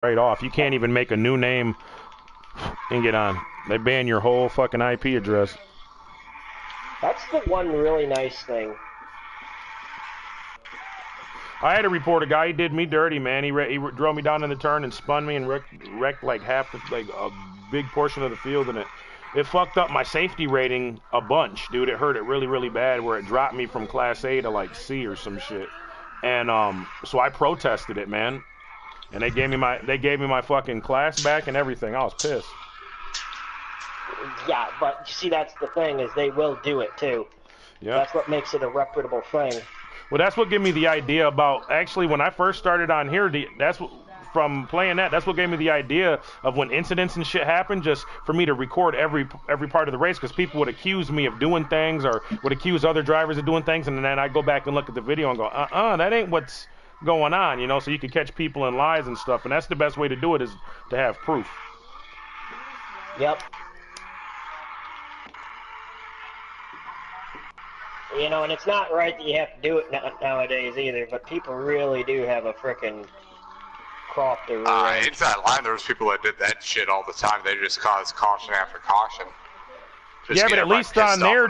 right off. You can't even make a new name and get on. They ban your whole fucking IP address. That's the one really nice thing. I had to report a guy. He did me dirty, man. He drove me down in the turn and spun me and wrecked like like a big portion of the field, and it fucked up my safety rating a bunch, dude. It hurt it really, really bad, where it dropped me from Class A to like C or some shit. And so I protested it, man. And they gave me my fucking class back and everything. I was pissed. Yeah, but you see, that's the thing, is they will do it too. Yeah. That's what makes it a reputable thing. Well, that's what gave me the idea about, actually, when I first started on here, from playing that's what gave me the idea of when incidents and shit happen, just for me to record every part of the race, because people would accuse me of doing things or would accuse other drivers of doing things, and then I go back and look at the video and go, that ain't what's going on, you know, so you can catch people in lies and stuff, and that's the best way to do it, is to have proof. Yep. You know, and it's not right that you have to do it nowadays either, but people really do have a frickin' crop to ruin. Inside line, there was people that did that shit all the time. They just caused caution after caution. Yeah, but at least on there,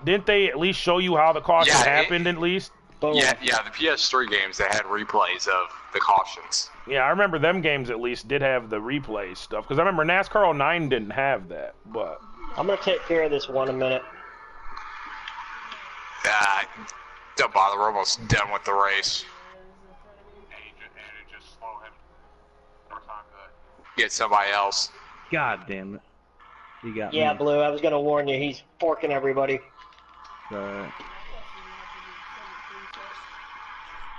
didn't they at least show you how the caution happened at least? Yeah, the PS3 games, they had replays of the cautions. Yeah, I remember them games at least did have the replay stuff, because I remember NASCAR 09 didn't have that, but... I'm going to take care of this one a minute. Don't bother, we're almost done with the race. And just slow him. More time to get somebody else. God damn it. You got me. Yeah, Blue, I was going to warn you, he's forking everybody. Alright.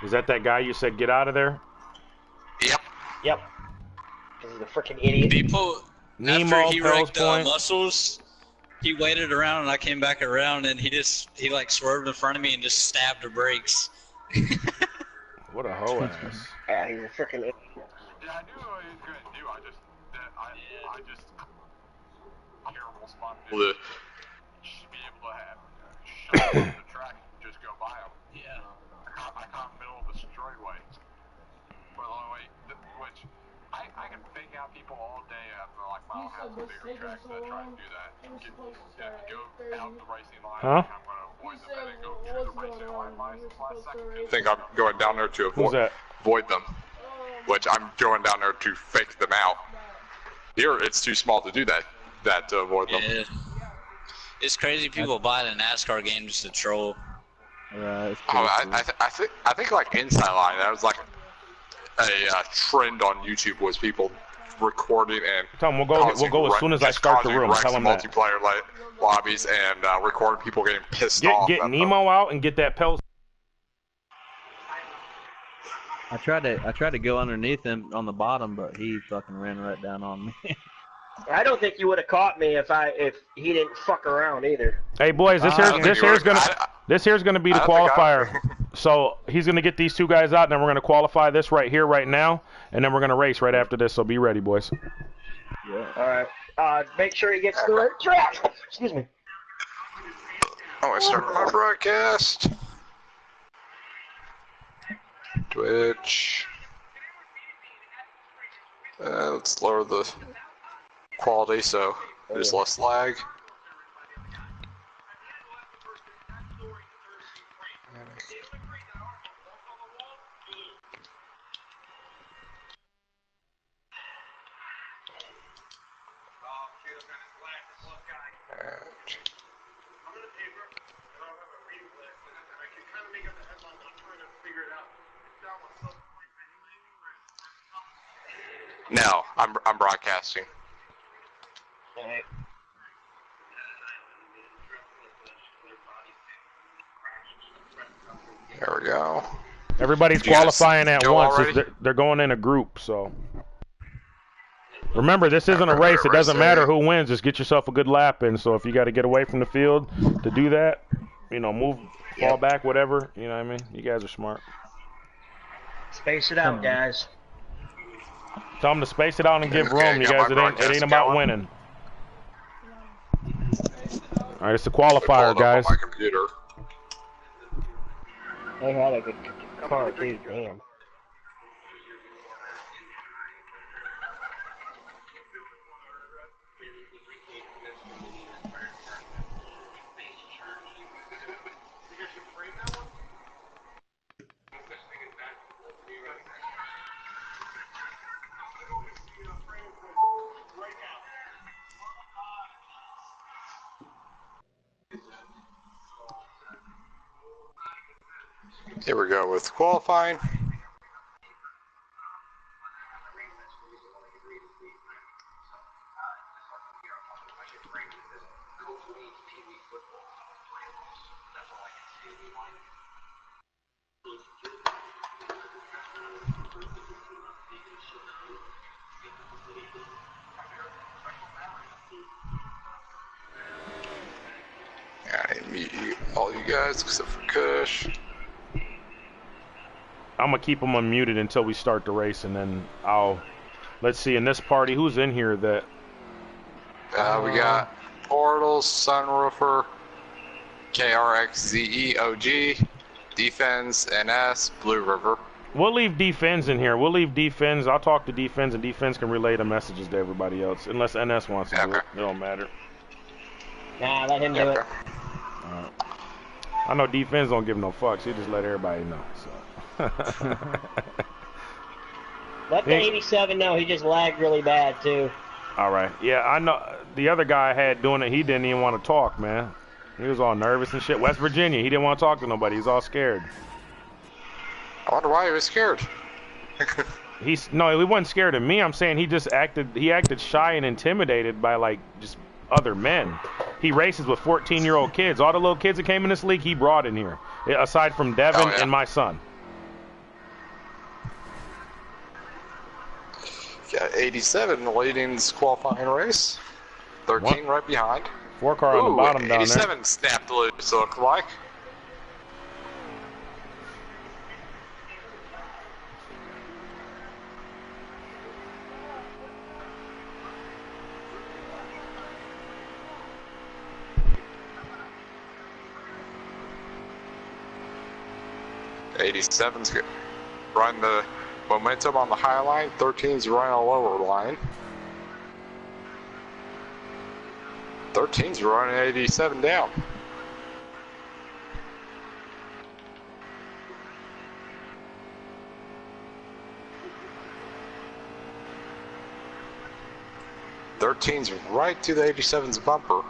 Is that guy you said get out of there? Yep. Yep. Because he's a freaking idiot. People, Nemo, after he wrecked Point. Muscles, he waited around and I came back around and he like swerved in front of me and just stabbed the brakes. What a hoe ass. Yeah, he's a freaking idiot. Yeah, I knew what he was going to do. I just terrible spot. You should be able to have shut off the track and just go by him. Yeah. I caught in the middle of the straightaway. Well, wait, which I can fake out people all day after like mile half the bigger tracks that try to do that. Go out the racing line. Huh? I'm going to avoid them and then go through the racing line last second. I think I'm going down there to avoid them. Which I'm going down there to fake them out. Here, it's too small to do that to avoid them. Yeah. It's crazy people buy the NASCAR game just to troll. I think like inside line, that was like a trend on YouTube, was people recording and Tell him we'll go as soon as I start the room. Tell him that. Multiplayer lobbies and recording people getting pissed off. Get Nemo out and get that Pels. I tried to go underneath him on the bottom, but he fucking ran right down on me. I don't think you would have caught me if he didn't fuck around either. Hey boys, this here's gonna be the qualifier. So he's gonna get these two guys out, and then we're gonna qualify this right here, right now, and then we're gonna race right after this. So be ready, boys. Yeah. All right. Make sure he gets to the right track. Excuse me. Oh, I started my broadcast. Twitch. Let's lower the quality so there's less lag. No, I'm broadcasting. Alright. There we go. Everybody's qualifying at once. They're going in a group, so. Remember, this isn't a race. It doesn't matter who wins. Just get yourself a good lap in. So if you got to get away from the field to do that, you know, move, fall back, whatever. You know what I mean? You guys are smart. Space it out, guys. Tell them to space it out and give room. You guys, it ain't about winning. All right, it's the qualifier, guys. My computer. They had a good car, too. Damn. Here we go with qualifying. I mute all you guys except for Kush. I'm gonna keep them unmuted until we start the race, and then let's see, in this party, who's in here that... We got Portals, Sunroofer, KRXZEOG, Defense, NS, Blue River. We'll leave Defense in here. We'll leave Defense. I'll talk to Defense, and Defense can relay the messages to everybody else, unless NS wants to do it. It don't matter. Nah, let him do it. I know Defense don't give no fucks. He just let everybody know. So. Let the 87 know he just lagged really bad, too. All right. Yeah, I know. The other guy I had doing it, he didn't even want to talk, man. He was all nervous and shit. West Virginia, he didn't want to talk to nobody. He's all scared. I wonder why he was scared. No, he wasn't scared of me. I'm saying he acted shy and intimidated by, like, just other men. He races with 14-year-old kids. All the little kids that came in this league, he brought in here, aside from Devin and my son. Got 87 leading this qualifying race. 13 right behind. 4-car on the bottom down there. 87 snapped loose, look like. '87's run the momentum on the high line. 13's running a lower line. 13's running 87 down. '13's right to the 87's bumper.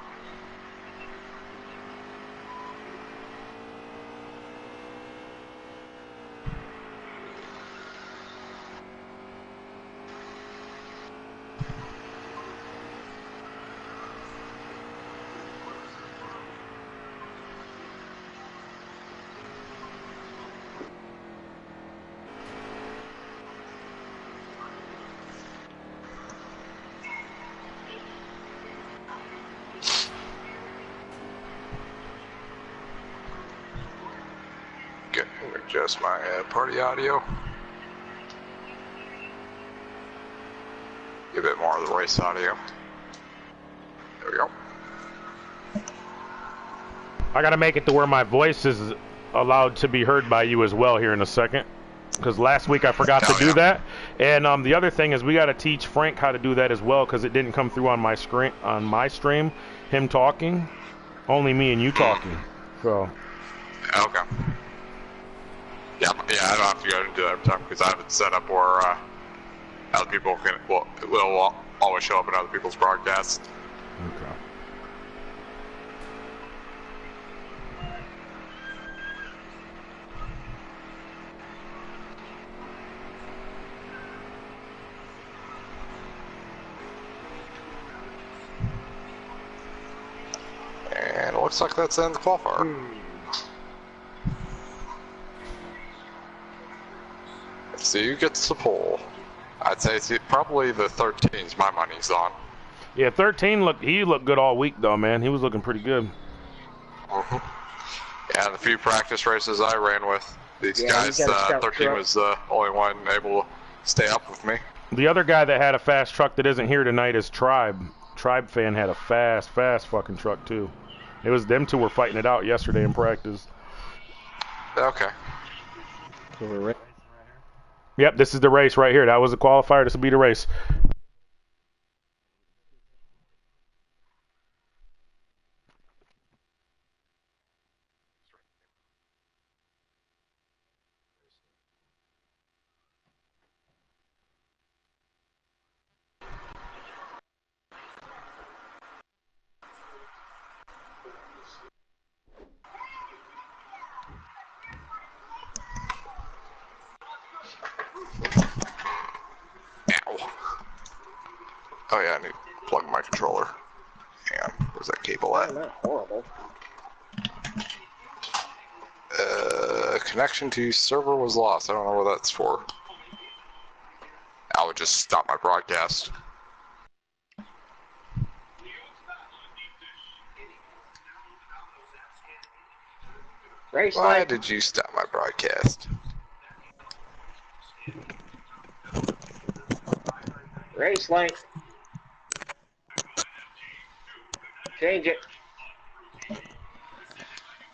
Adjust my party audio. Get a bit more of the race audio. There we go. I gotta make it to where my voice is allowed to be heard by you as well here in a second. Because last week I forgot to do that. And the other thing is we gotta teach Frank how to do that as well, because it didn't come through on my screen, on my stream. Him talking, only me and you talking. So. Okay. Yeah, I don't have to go into that every time because I have it set up where other people will always show up in other people's broadcasts. Okay. And it looks like that's the end of the qualifier. So who gets the pole? I'd say it's probably the 13's my money's on. Yeah, 13 he looked good all week though, man. He was looking pretty good. Yeah, the few practice races I ran with these guys, 13 was the only one able to stay up with me. The other guy that had a fast truck that isn't here tonight is Tribe. Tribe fan had a fast fucking truck too. It was them two were fighting it out yesterday in practice. Okay. So we're ready. Yep, this is the race right here. That was the qualifier. This will be the race. Oh yeah, I need to plug my controller. Hang on, where's that cable at? Not horrible. Connection to server was lost. I don't know what that's for. I would just stop my broadcast. Why did you stop my broadcast? Race length. Change it.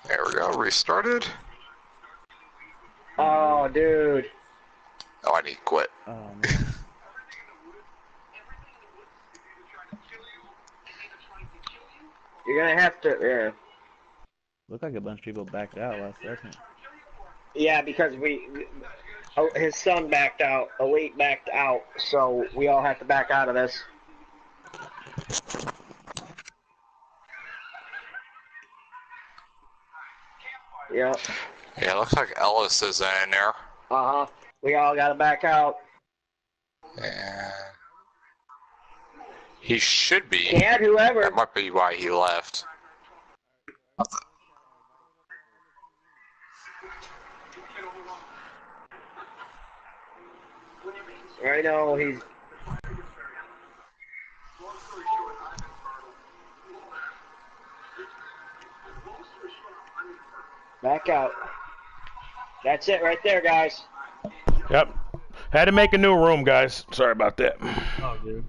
There we go, restarted. Oh, dude. Oh, I need to quit. Oh, man. You're gonna have to, yeah. Looked like a bunch of people backed out last second. Yeah, because his son backed out, Elite backed out, so we all have to back out of this. Yep. Yeah, looks like Ellis is in there. Uh-huh. We all gotta back out. And he should be. Can't, whoever. That might be why he left. I know, he's... Back out. That's it right there, guys. Yep. Had to make a new room, guys. Sorry about that. Oh, dude.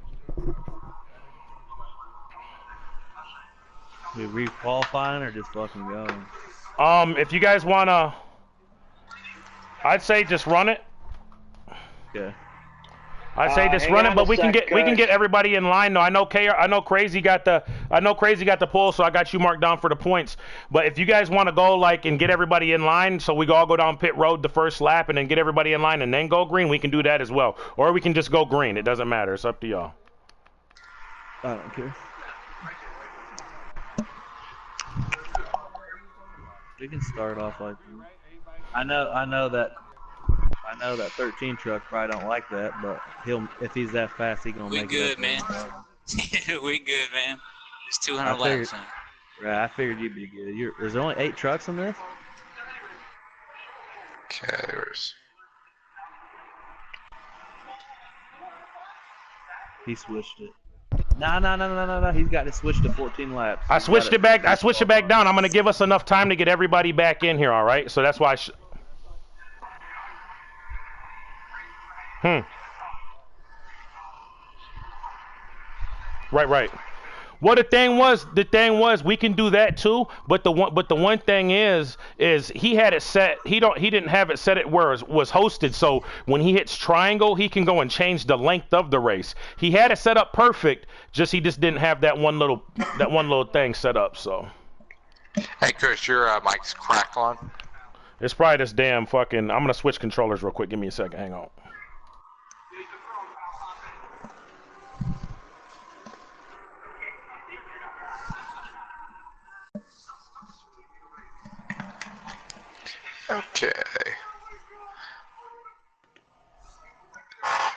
We re-qualifying or just fucking going? If you guys wanna, I'd say just run it. Okay. I'd say just run it, but we can get everybody in line. though. I know Crazy got the pull, so I got you marked down for the points. But if you guys want to go and get everybody in line, so we all go down pit road the first lap and then get everybody in line and then go green, we can do that as well. Or we can just go green. It doesn't matter. It's up to y'all. I don't care. We can start off like I know that 13 truck probably don't like that, but if he's that fast, he gonna make it. We good, man. We good, man. It's 200 laps. Man. Right, I figured you'd be good. There's only 8 trucks in this. Okay, there's. He switched it. No. He's got to switch to 14 laps. I switched it back. I switched it back down. I'm gonna give us enough time to get everybody back in here. All right. So that's why. Right. Well, the thing was, we can do that too. But the one thing is he had it set. He didn't have it set it where it was hosted. So when he hits triangle, he can go and change the length of the race. He had it set up perfect. He just didn't have that one little thing set up. So. Hey, Chris, your mic's crackling. It's probably this damn fucking. I'm gonna switch controllers real quick. Give me a second. Hang on. Okay.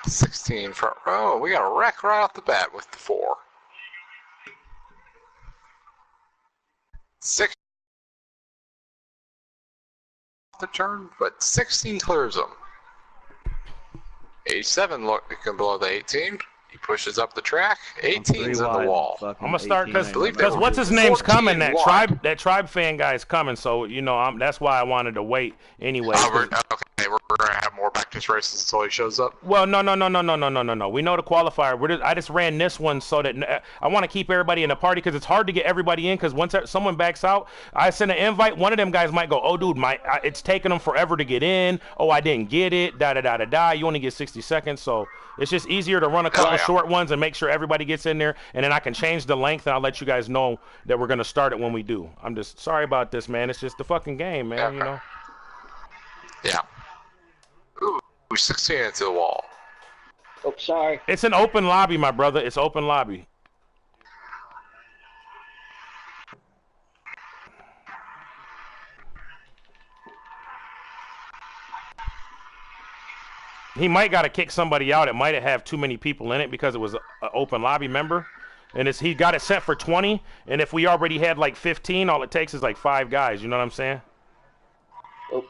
16 front row. We got a wreck right off the bat with the 4. 6 the turn, but 16 clears them. 87 looking below the 18. He pushes up the track. 18's in the wall. I'm gonna start because what's his name's coming. That tribe fan guy's coming. So that's why I wanted to wait anyway. Okay, we're gonna have more practice races until he shows up. Well, no. We know the qualifier. I just ran this one so that I want to keep everybody in the party because it's hard to get everybody in because once someone backs out, I send an invite. One of them guys might go, "Oh, dude, it's taking them forever to get in. Oh, I didn't get it. Da. You only get 60 seconds, so it's just easier to run a couple short ones and make sure everybody gets in there, and then I can change the length and I'll let you guys know that we're gonna start it when we do. I'm just sorry about this, man. It's just the fucking game, man. You know. Yeah. Ooh, 16 into the wall. Oh, sorry. It's an open lobby, my brother. It's open lobby. He might got to kick somebody out. It might have too many people in it because it was an open lobby member. And he got it set for 20. And if we already had like 15, all it takes is like 5 guys. You know what I'm saying? Oh.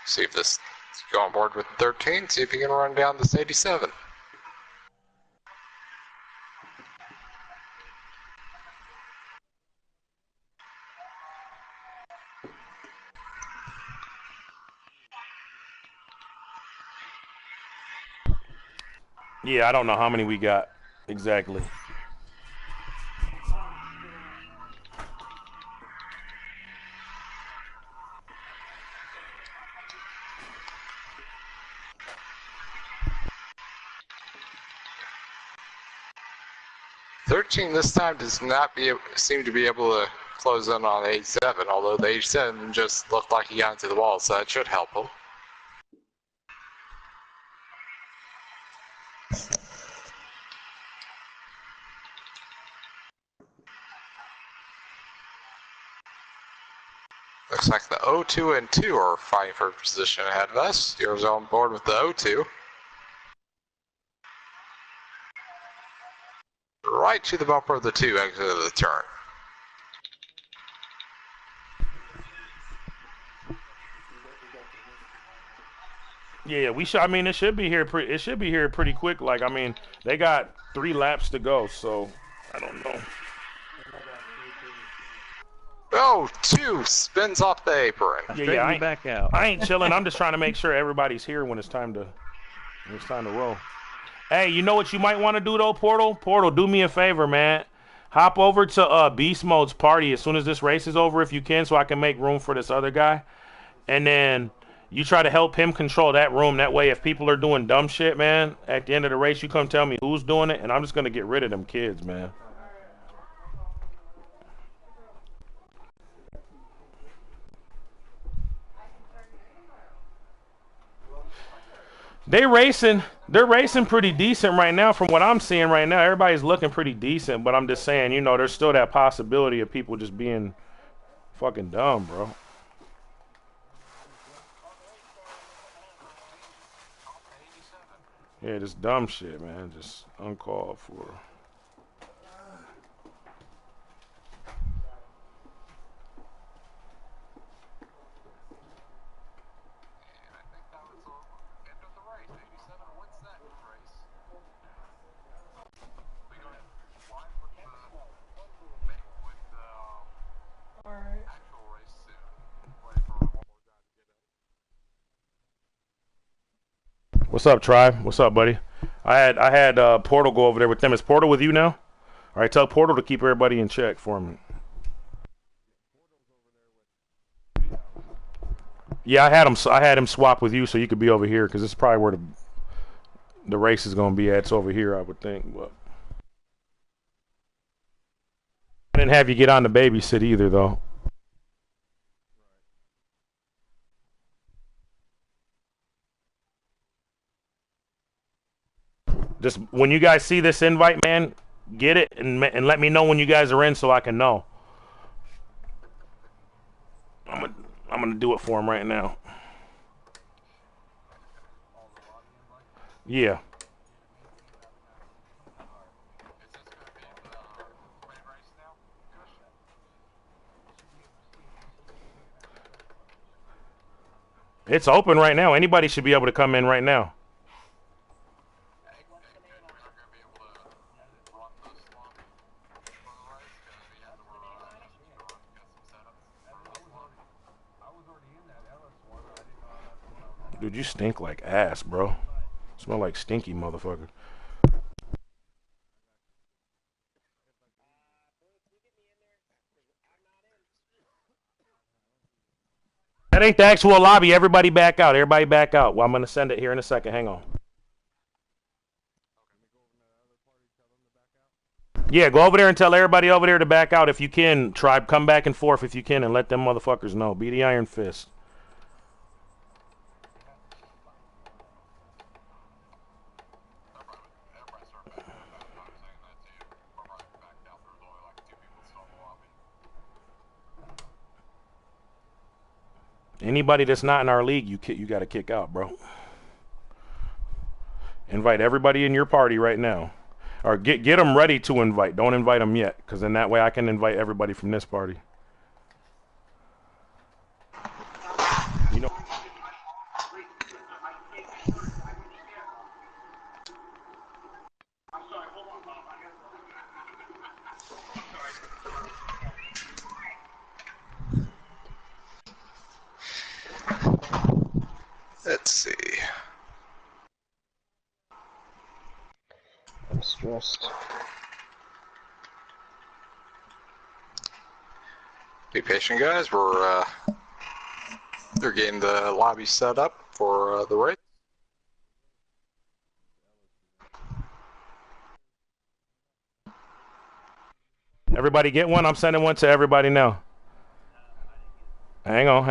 See if this go on board with 13. See if he can run down this 87. Yeah, I don't know how many we got exactly. This time does not seem to be able to close in on 87, although the 87 just looked like he got into the wall, so that should help him. Looks like the 02 and 2 are fighting for position ahead of us. Here's on board with the 02. Right to the bumper of the 2, exit of the turn. Yeah, we should. I mean, it should be here. It should be here pretty quick. Like, I mean, they got 3 laps to go, so I don't know. Oh, 2 spins off the apron. Yeah, I back out. I ain't chilling. I'm just trying to make sure everybody's here when it's time to roll. Hey, you know what you might want to do though, Portal? Portal, do me a favor, man. Hop over to Beast Mode's party as soon as this race is over, if you can, so I can make room for this other guy. And then you try to help him control that room. That way, if people are doing dumb shit, man, at the end of the race, you come tell me who's doing it, and I'm just gonna get rid of them kids, man. They're racing pretty decent right now from what I'm seeing right now. Everybody's looking pretty decent, but I'm just saying, you know, there's still that possibility of people just being fucking dumb, bro. Yeah, just dumb shit, man. Just uncalled for. What's up, Tribe? What's up, buddy? I had Portal go over there with them. Is Portal with you now? All right, tell Portal to keep everybody in check for me. Yeah, I had him swap with you so you could be over here because this is probably where the race is gonna be at. It's over here, I would think. But I didn't have you get on the babysit either, though. Just when you guys see this invite, man, get it and let me know when you guys are in so I can know. I'm gonna do it for him right now. Yeah. It's open right now. Anybody should be able to come in right now. Dude, you stink like ass, bro. Smell like stinky motherfucker. That ain't the actual lobby. Everybody back out. Everybody back out. Well, I'm going to send it here in a second. Hang on. Yeah, go over there and tell everybody over there to back out if you can. Tribe, come back and forth if you can and let them motherfuckers know. Be the Iron Fist. Anybody that's not in our league, you got to kick out, bro. Invite everybody in your party right now. Or get them ready to invite. Don't invite them yet, because then that way I can invite everybody from this party. You know. Let's see. I'm stressed. Be patient, guys. They're getting the lobby set up for the race. Everybody get one? I'm sending one to everybody now. Hang on.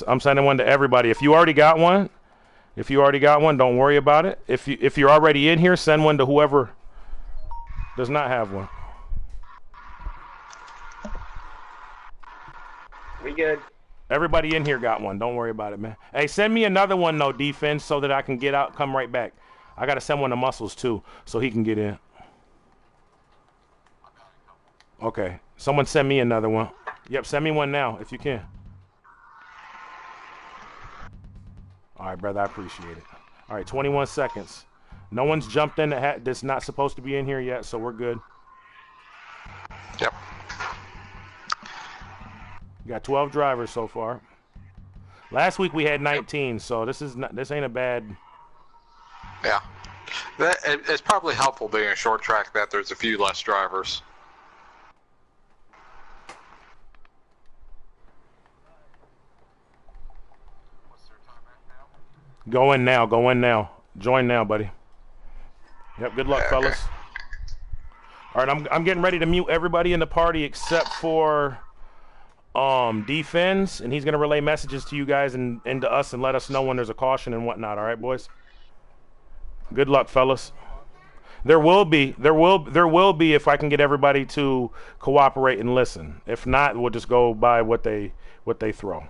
I'm sending one to everybody. If you already got one, don't worry about it. If you're already in here, send one to whoever does not have one. We good. Everybody in here got one. Don't worry about it, man. Hey, send me another one though, defense, so that I can get out, come right back. I gotta send one to Muscles too, so he can get in. Okay. Someone send me another one. Yep, send me one now if you can. All right, brother, I appreciate it. All right, 21 seconds. No one's jumped in that's not supposed to be in here yet, so we're good. Yep. We got 12 drivers so far. Last week we had 19, so this ain't a bad. Yeah, it's probably helpful being a short track that there's a few less drivers. Go in now. Join now, buddy. Yep, good luck, fellas. All right, I'm getting ready to mute everybody in the party except for defense, and he's gonna relay messages to you guys and to us and let us know when there's a caution and whatnot. All right, boys. Good luck, fellas. There will be if I can get everybody to cooperate and listen. If not, we'll just go by what they throw.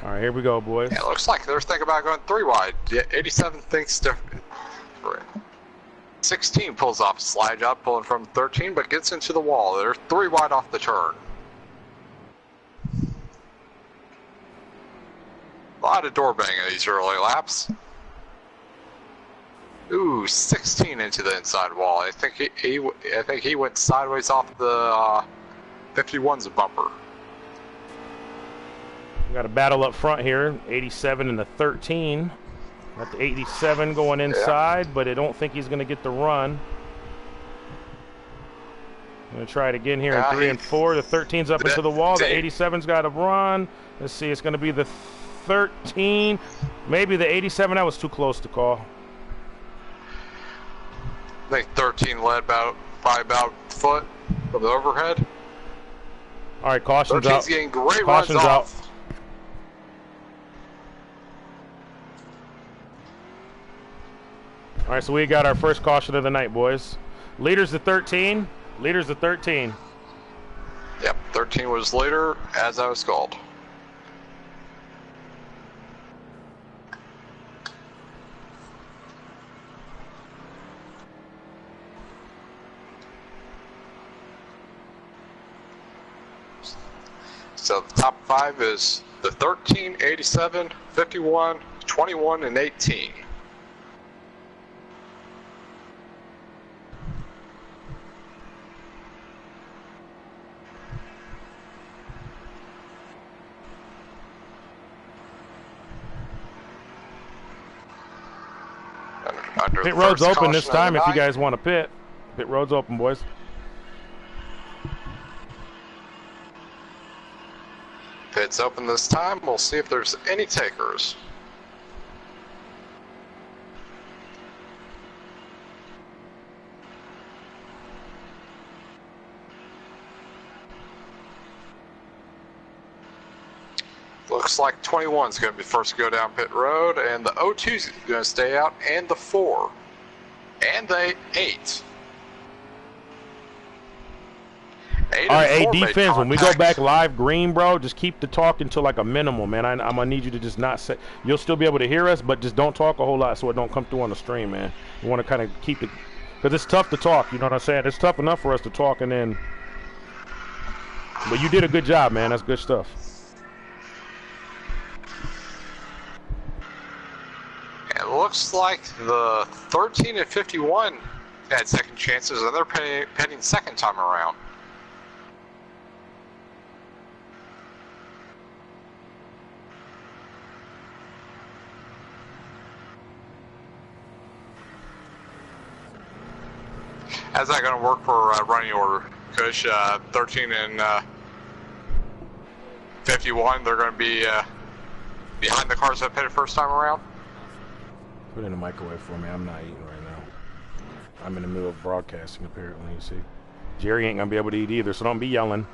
All right, here we go, boys. Yeah, it looks like they're thinking about going 3 wide. Yeah, 87 thinks different. 16 pulls off a slide job, pulling from 13, but gets into the wall. They're 3 wide off the turn. A lot of door banging these early laps. Ooh, 16 into the inside wall. I think he went sideways off the 51's bumper. We got a battle up front here, 87 and the 13. Got the 87 going inside, but I don't think he's going to get the run. I'm going to try it again here in 3 and 4. The 13's up into the wall. The 87's got a run. Let's see, it's going to be the 13. Maybe the 87. That was too close to call. I think 13 led by about a foot from the overhead. All right, caution's 13's out. getting great Caution's runs out. off. All right, so we got our first caution of the night, boys. Leader's the 13. Leader's the 13. Yep, 13 was later, as I was called. So the top 5 is the 13, 87, 51, 21, and 18. under Pit the road's first open this caution of time the if you night. guys want to pit. Pit road's open, boys. Pit's open this time. We'll see if there's any takers. Looks like 21's going to be first to go down pit road, and the 02's going to stay out, and the 4, and the 8. All right, hey, defense, when we go back live green, bro, just keep the talking to like a minimum, man. I'm going to need you to just not say. You'll still be able to hear us, but just don't talk a whole lot so it don't come through on the stream, man. You want to kind of keep it, because it's tough to talk, you know what I'm saying? It's tough enough for us to talk and then. But you did a good job, man. That's good stuff. It looks like the 13 and 51 had second chances, and they're pitting second time around. How's that going to work for running order? Kush, 13 and 51, they're going to be behind the cars that pitted first time around? Put it in the microwave for me. I'm not eating right now. I'm in the middle of broadcasting, apparently, you see. Jerry ain't going to be able to eat either, so don't be yelling.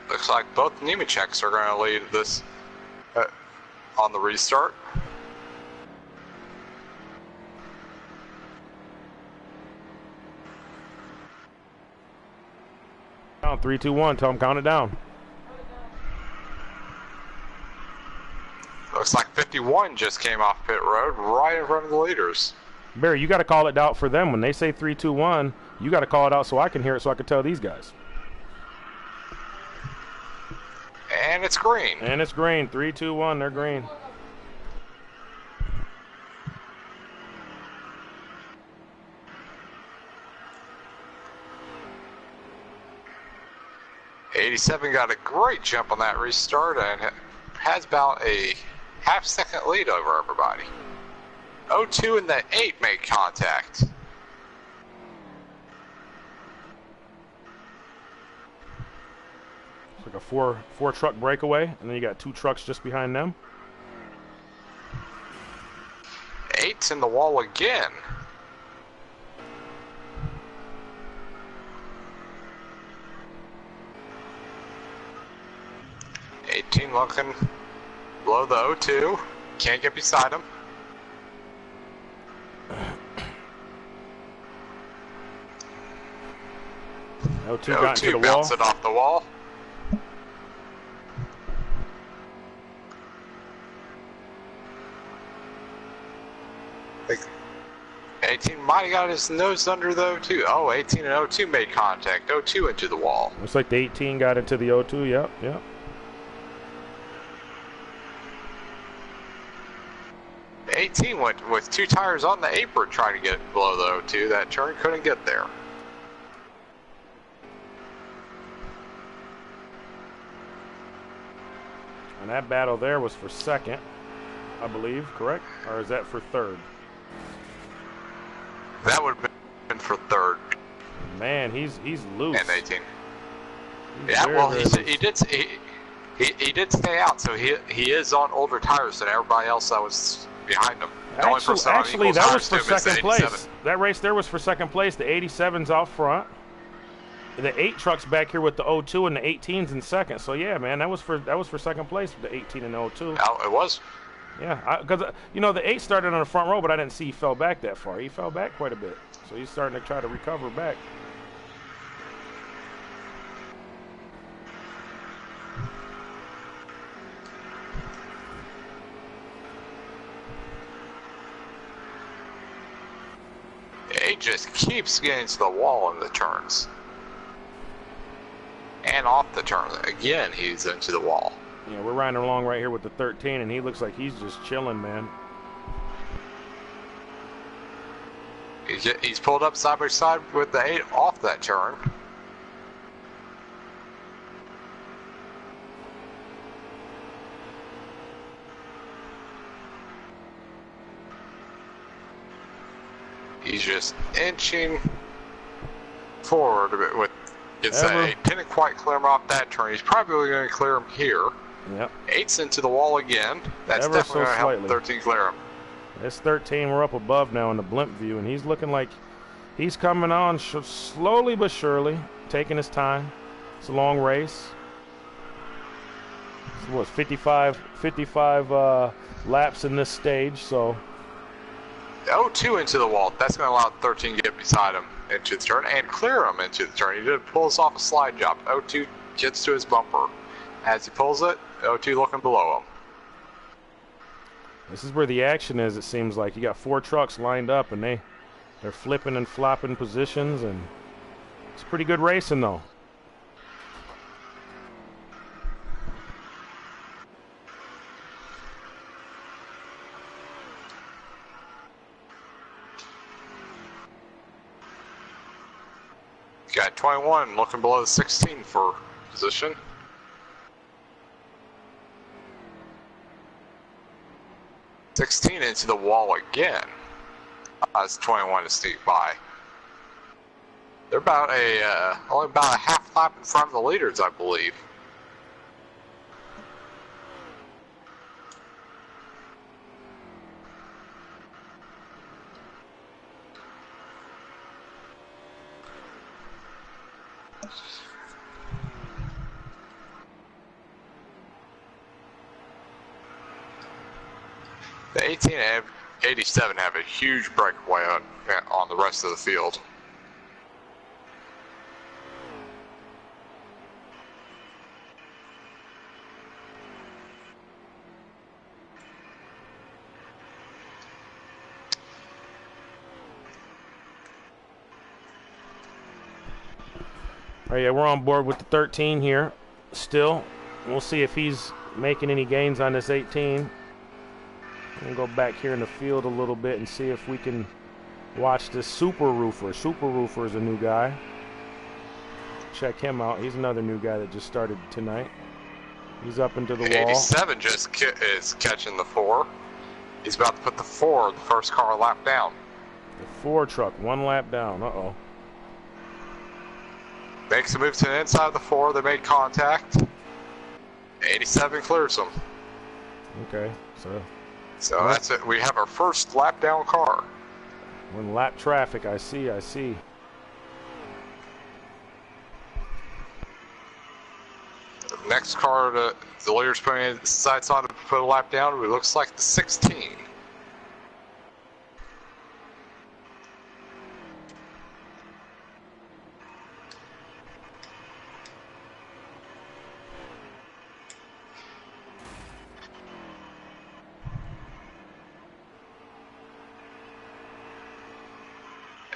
Looks like both Nemecheks are going to lead this on the restart. Down 3, 2, 1. Tell them count it down. Looks like 51 just came off pit road right in front of the leaders. Barry, you got to call it out for them. When they say 3, 2, 1, you got to call it out so I can hear it so I can tell these guys. And it's green. And it's green. 3, 2, 1. They're green. '87 got a great jump on that restart and has about a half-second lead over everybody. 02 and the 8 make contact. It's like a four truck breakaway, and then you got 2 trucks just behind them. 8's in the wall again. '18 looking below the 02. Can't get beside him. O2 got into the bounce wall. it off the wall. Like 18 might have got his nose under the 02. Oh, 18 and 02 made contact. 02 into the wall. Looks like the 18 got into the O2. Yep, yep. The 18 went with 2 tires on the apron trying to get below the 02. That turn couldn't get there. And that battle there was for second, I believe, correct? Or is that for third? That would have been for third. Man, he's loose. And 18. He's Yeah, very, well, very loose. he did stay out, so he is on older tires than everybody else that was behind him. The only person on Actually, equal that tires was for to him is the second 87. place. That race there was for second place. The 87's out front. The 8 trucks back here with the 02 and the 18's in second. So yeah, man, that was for second place with the 18 and the 02. Oh, it was. Yeah, because you know the 8 started on the front row, but I didn't see he fell back that far. He fell back quite a bit, so he's starting to try to recover back. It just keeps getting to the wall in the turns. And off the turn. Again, he's into the wall. Yeah, we're riding along right here with the 13, and he looks like he's just chilling, man. He's pulled up side by side with the 8 off that turn. He's just inching forward a bit with it's a 8. Didn't quite clear him off that turn. He's probably going to clear him here. Yep. 8's into the wall again. That's Ever definitely so going to help 13 clear him. It's 13. We're up above now in the blimp view, and he's looking like he's coming on slowly but surely, taking his time. It's a long race. It's what, 55 laps in this stage, so. 0-2 into the wall. That's going to allow 13 to get beside him into the turn and clear him into the turn. He did pull us off a slide job. 0-2 gets to his bumper. As he pulls it, 0-2 looking below him. This is where the action is, it seems like. You got 4 trucks lined up, and they're flipping and flopping positions, and it's pretty good racing, though. Got 21 looking below the 16 for position. "16 into the wall again as 21 to sneak by. They're about only about a half lap in front of the leaders, I believe. The 18 and 87 have a huge breakaway on the rest of the field. All right, yeah, we're on board with the 13 here still. We'll see if he's making any gains on this 18. We'll go back here in the field a little bit and see if we can watch this Super Roofer. Super Roofer is a new guy. Check him out. He's another new guy that just started tonight. He's up into the wall. 87 just is catching the 4. He's about to put the 4, the first car, a lap down. The 4 truck, 1 lap down. Uh-oh. Makes a move to the inside of the 4. They made contact. 87 clears them. Okay, so that's it. We have our first lap down car. When lap traffic, I see. Next car, the leader's putting his sights on to put a lap down. It looks like the 16.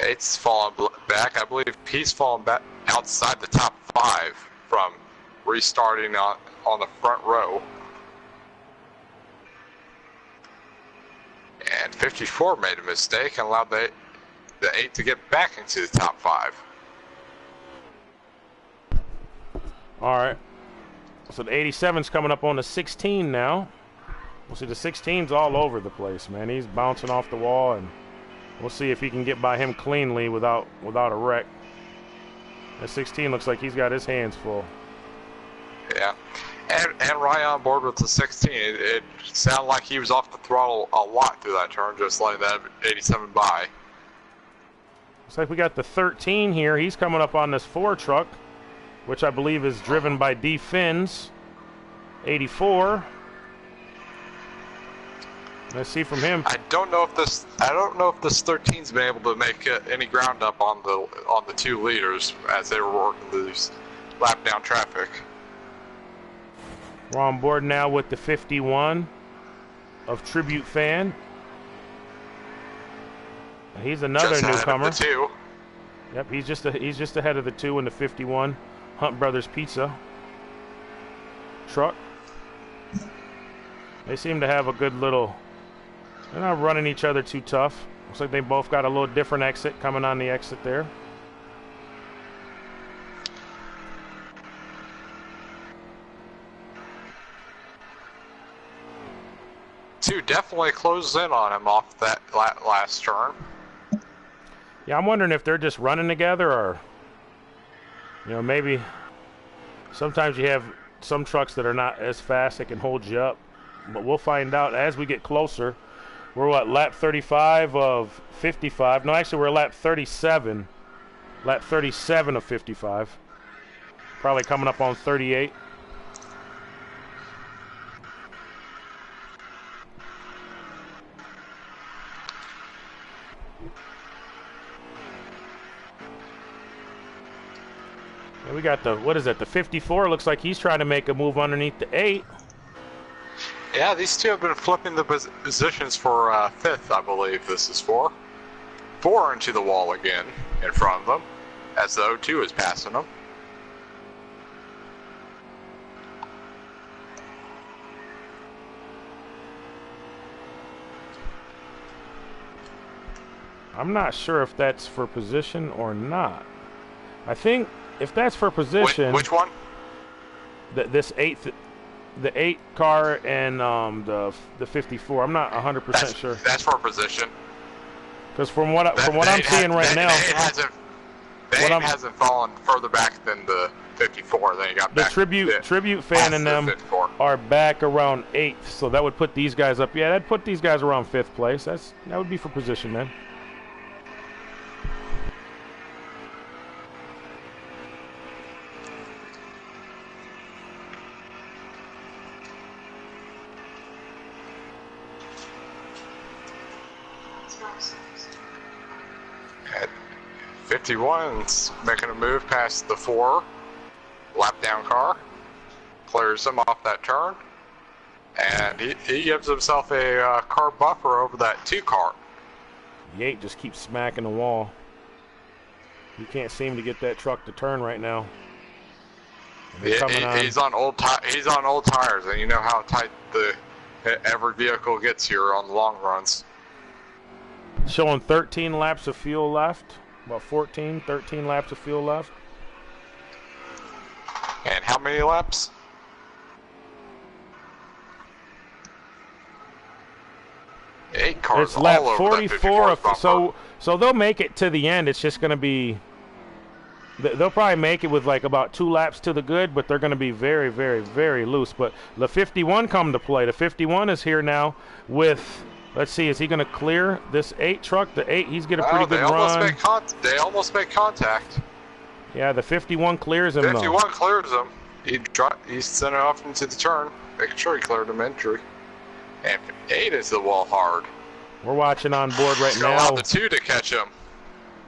It's fallen back. I believe he's fallen back outside the top 5 from restarting on the front row. And 54 made a mistake and allowed the 8 to get back into the top 5. All right. So the 87's coming up on the 16 now. We'll see the 16's all over the place, man. He's bouncing off the wall, and we'll see if he can get by him cleanly without a wreck. The 16 looks like he's got his hands full. Yeah, and right on board with the 16. It sounded like he was off the throttle a lot through that turn, just letting that 87 by. Looks like we got the 13 here. He's coming up on this 4 truck, which I believe is driven by D. Finn's 84. Let's see from him. I don't know if this 13's been able to make any ground up on the 2 leaders as they were working these lap down traffic. We're on board now with the 51 of Tribute Fan. And he's another newcomer. Just ahead of the 2. Yep, he's just ahead of the 2 in the 51 Hunt Brothers Pizza truck. They seem to have a good little. They're not running each other too tough. Looks like they both got a little different exit coming on the exit there. Two definitely closed in on him off that last turn. Yeah, I'm wondering if they're just running together, or maybe sometimes you have some trucks that are not as fast that can hold you up, but we'll find out as we get closer. We're what, lap 35 of 55? No, actually we're lap 37. Lap 37 of 55. Probably coming up on 38. And we got the, what is that, the 54? Looks like he's trying to make a move underneath the 8. Yeah, these two have been flipping the positions for 5th, I believe this is for. 4 into the wall again in front of them, as the 02 is passing them. I'm not sure if that's for position or not. I think if that's for position... Which one? This 8th... The 8 car and the 54. I'm not 100% sure. That's for position. Because from what I'm seeing right now, the 8 hasn't fallen further back than the 54. Then you got the back tribute fan and them are back around 8th, so that would put these guys up. Yeah, that'd put these guys around 5th place. That would be for position then. At 51's making a move past the 4 lap down car, clears him off that turn, and he gives himself a car buffer over that 2 car. The 8 just keeps smacking the wall. He can't seem to get that truck to turn right now. He's on old tires, and you know how tight every vehicle gets here on the long runs. Showing 13 laps of fuel left. About 13 laps of fuel left. And how many laps? Eight cars. It's lap all over 44. So they'll make it to the end. It's just going to be... They'll probably make it with like about 2 laps to the good, but they're going to be very, very, very loose. But the 51 come to play. The 51 is here now with... Let's see, is he going to clear this 8 truck? The 8, he's getting a pretty good run. They almost make contact. Yeah, the 51 clears him, 51 clears him. He sent it off into the turn, making sure he cleared him entry. And 8 is the wall hard. We're watching on board right now. Allow the 2 to catch him.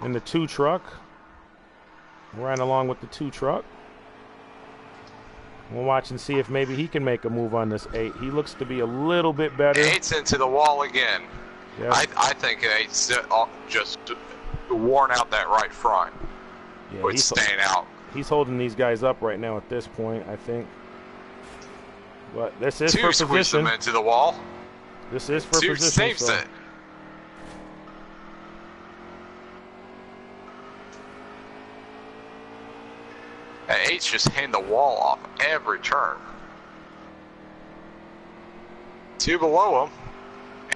In the 2 truck. We're riding along with the 2 truck. We'll watch and see if maybe he can make a move on this 8. He looks to be a little bit better. 8's into the wall again. Yep. I think 8's just worn out that right front. Yeah, he's staying out. He's holding these guys up right now at this point, I think. But this is 2 for position. Squeeze them into the wall. This is for 2 position. Saves it. And 8's just hitting the wall off every turn. 2 below him,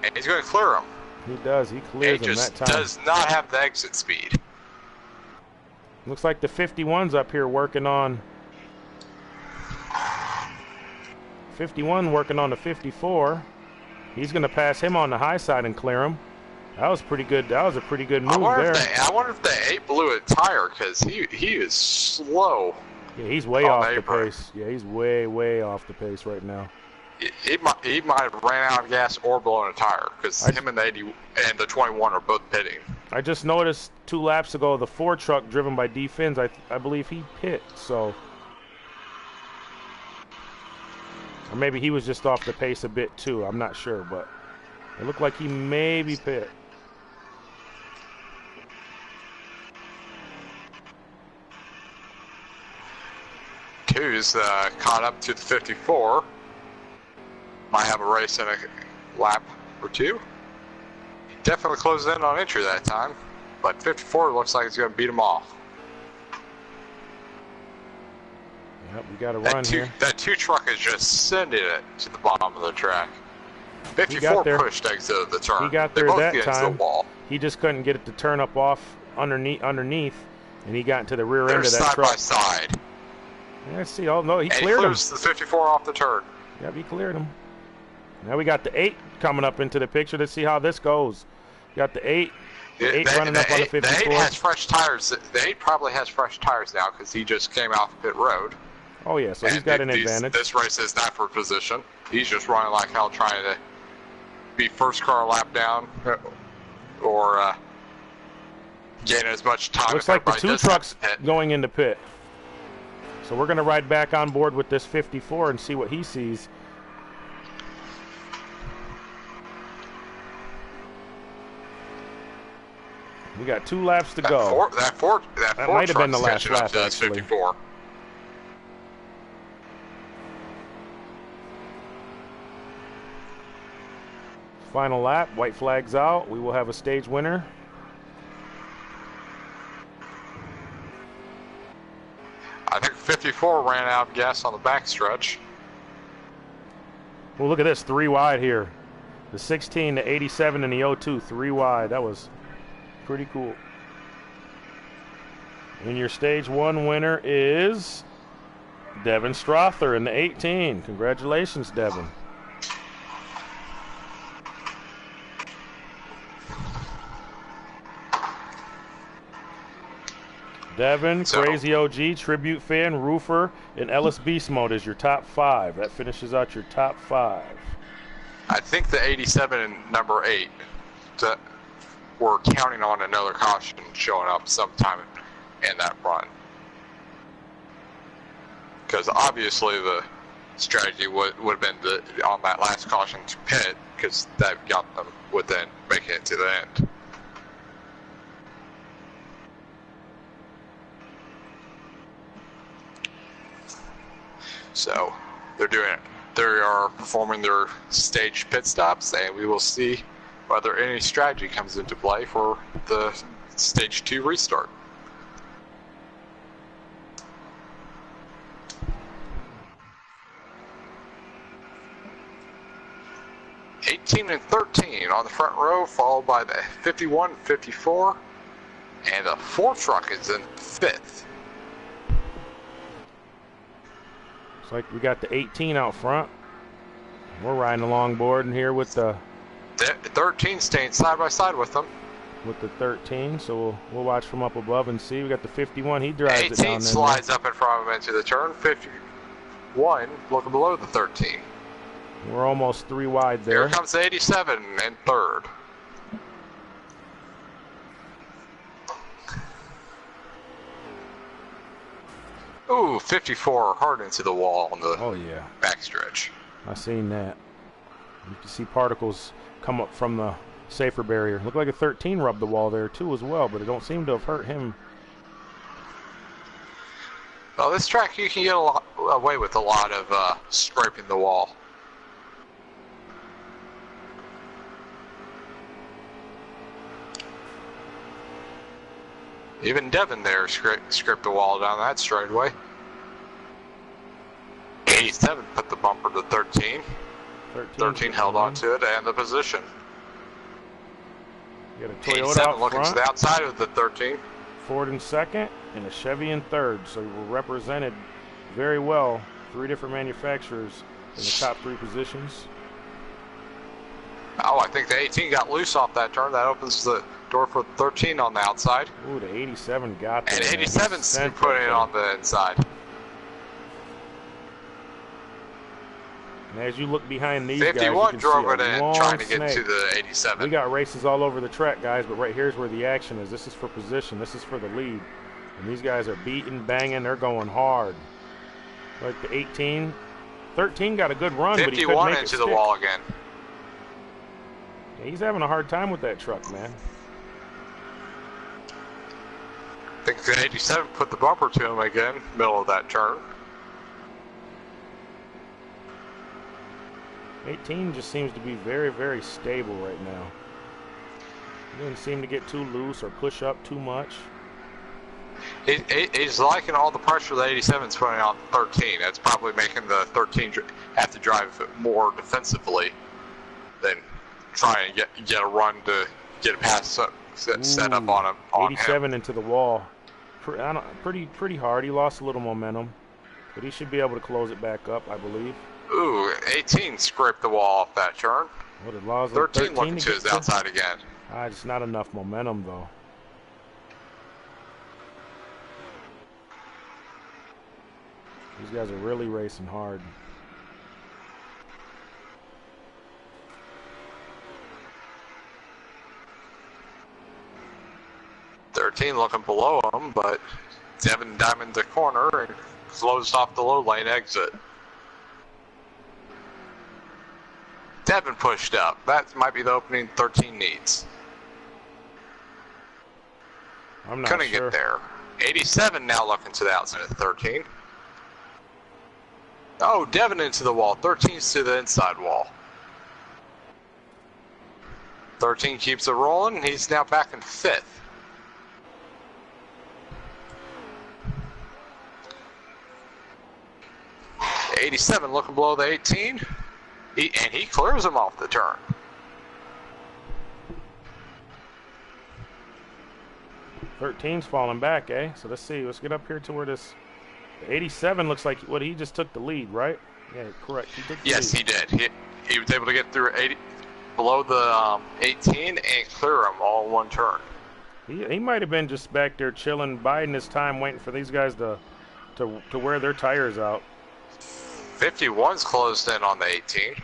and he's going to clear him. He does. He clears him that time. 8 just does not have the exit speed. Looks like the 51's up here working on... 51 working on the 54. He's going to pass him on the high side and clear him. That was pretty good. That was a pretty good move there. I wonder if the 8 blew a tire, because he is slow. Yeah, he's way off the pace. Yeah, he's way off the pace right now. He might have ran out of gas or blown a tire, because him and the 80 and the 21 are both pitting. I just noticed 2 laps ago the 4 truck driven by D Fins, I believe he pit, so... Or maybe he was just off the pace a bit too, I'm not sure, but it looked like he maybe pit. Two's caught up to the 54. Might have a race in a lap or 2. definitely closed in on entry that time, but 54 looks like it's going to beat him off. Yep, we got a run here. That 2 truck is just sending it to the bottom of the track. 54 pushed exit the turn. He got there that time. The wall. He just couldn't get it to turn up off underneath, and he got into the rear end of that side truck. By side. Yeah, let's see. Oh no, he and cleared him. The 54 off the turn. Yep, he cleared him. Now we got the 8 coming up into the picture. Let's see how this goes. Got the 8. The 8 running up on the 54. The 8 has fresh tires. The 8 probably has fresh tires now because he just came off pit road. Oh yeah, so he's got an advantage. This race is not for position. He's just running like hell, trying to be first car lap down or gain as much time. Looks like the 2 trucks going into pit. So we're going to ride back on board with this 54 and see what he sees. We got 2 laps to go. That might have been the last lap, actually. 54. Final lap, white flags out. We will have a stage winner. I think 54 ran out of gas on the backstretch. Well, look at this, 3 wide here. The 16, the 87, and the 02, 3 wide. That was pretty cool. And your stage 1 winner is Devin Strother in the 18. Congratulations, Devin. Devin, Crazy OG, Tribute Fan, Roofer, and Ellis Beast Mode is your top 5. That finishes out your top 5. I think the 87 and number 8 we're counting on another caution showing up sometime in that run. Because obviously the strategy would have been on that last caution to pit, because that got them within making it to the end. So they are performing their stage pit stops, and we will see whether any strategy comes into play for the stage 2 restart. '18 and 13 on the front row, followed by the 51, 54, and the 4 truck is in 5th. Looks like we got the 18 out front. We're riding along board in here with the 13 staying side by side with them. With the 13, so we'll watch from up above and see. We got the 51. He drives it down there. 18 slides up in front of him into the turn. 51 looking below the 13. We're almost 3 wide there. Here comes the 87 in 3rd. Ooh, 54 hard into the wall on the backstretch. I seen that. You can see particles come up from the safer barrier. Looked like a 13 rubbed the wall there too as well, but it don't seem to have hurt him. Well, this track you can get away with a lot of scraping the wall. Even Devin there scraped the wall down that straightaway. 87 put the bumper to 13. 13 held on to it and the position. You got a Toyota 87 out looking front, to the outside of the 13. Ford in 2nd, and a Chevy in 3rd. So we're represented very well. 3 different manufacturers in the top 3 positions. Oh, I think the 18 got loose off that turn. That opens the door for 13 on the outside. Ooh, the 87 got there. And 87's putting it on the inside. And as you look behind these 51 guys, you can drove see it in trying to get to the 87. We got races all over the track, guys, but right here's where the action is. This is for position. This is for the lead. And these guys are beating, banging. They're going hard. Like the 18. 13 got a good run, but he couldn't make it into the wall again. Yeah, he's having a hard time with that truck, man. I think the 87 put the bumper to him again, middle of that turn. 18 just seems to be very, very stable right now. Didn't seem to get too loose or push up too much. He's liking all the pressure that 87's putting on 13. That's probably making the 13 have to drive more defensively than try and get a run to get a pass set up on him. 87 into the wall. Pretty hard. He lost a little momentum, but he should be able to close it back up, I believe. Ooh, 18 scraped the wall off that turn. What did Laws 13 looking to his outside again. Just not enough momentum, though. These guys are really racing hard. Thirteen looking below him, but Devin diamond the corner and closed off the low lane exit. Devin pushed up. That might be the opening 13 needs. I'm not Couldn't sure. get there. 87 now looking to the outside of 13. Oh, Devin into the wall. 13's to the inside wall. 13 keeps it rolling. He's now back in 5th. '87 looking below the 18. And he clears him off the turn. Thirteen's falling back, eh? So let's see. Let's get up here to where this 87 looks like what he just took the lead, right? Yeah, correct. He took the Yes, lead. he did. He was able to get through 80 below the 18 and clear them all in one turn. He might have been just back there chilling, biding his time, waiting for these guys to wear their tires out. 51's closed in on the 18.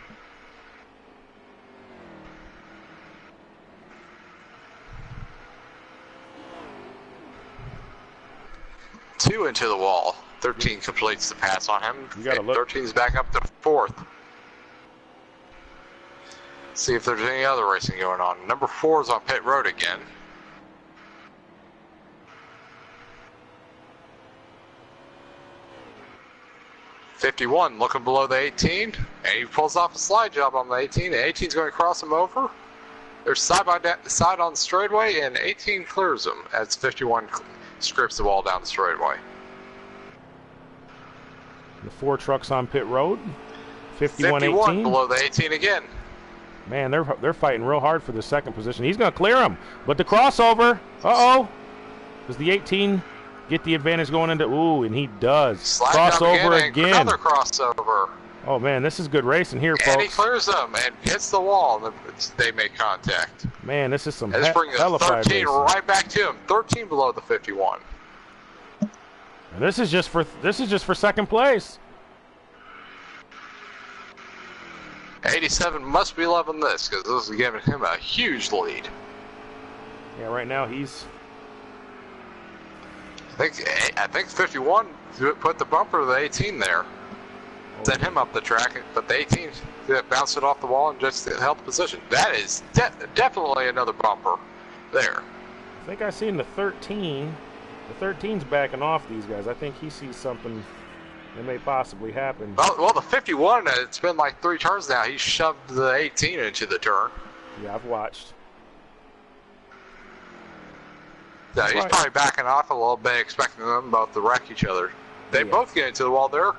Two into the wall. 13 completes the pass on him. You gotta look. 13's back up to 4th. See if there's any other racing going on. Number 4 is on pit road again. '51 looking below the 18, and he pulls off a slide job on the 18. The 18's going to cross him over. They're side by side on the straightaway, and 18 clears him as 51 scrapes the wall down the straightaway. The 4 trucks on pit road. 51 below the 18 again. Man, they're fighting real hard for the second position. He's going to clear him, but the crossover. Uh-oh. Does the 18 get the advantage going into? Ooh, and he does. Slide Crossover again. Another crossover. Oh man, this is good racing here, folks. And he clears them and hits the wall, and they make contact. Man, this is some Let's bring the hellified 13 racing. right back to him. 13 below the 51. And this is just for second place. 87 must be loving this because this is giving him a huge lead. Yeah, right now he's. I think 51 put the bumper to the 18 there. Sent him up the track, but the 18 bounced it off the wall and just held the position. That is definitely another bumper there. I think I seen the 13. The 13's backing off these guys. I think he sees something that may possibly happen. Well, the 51, it's been like 3 turns now. He shoved the 18 into the turn. Yeah, I've watched. Yeah, he's probably backing off a little bit, expecting them both to wreck each other. They both get into the wall there.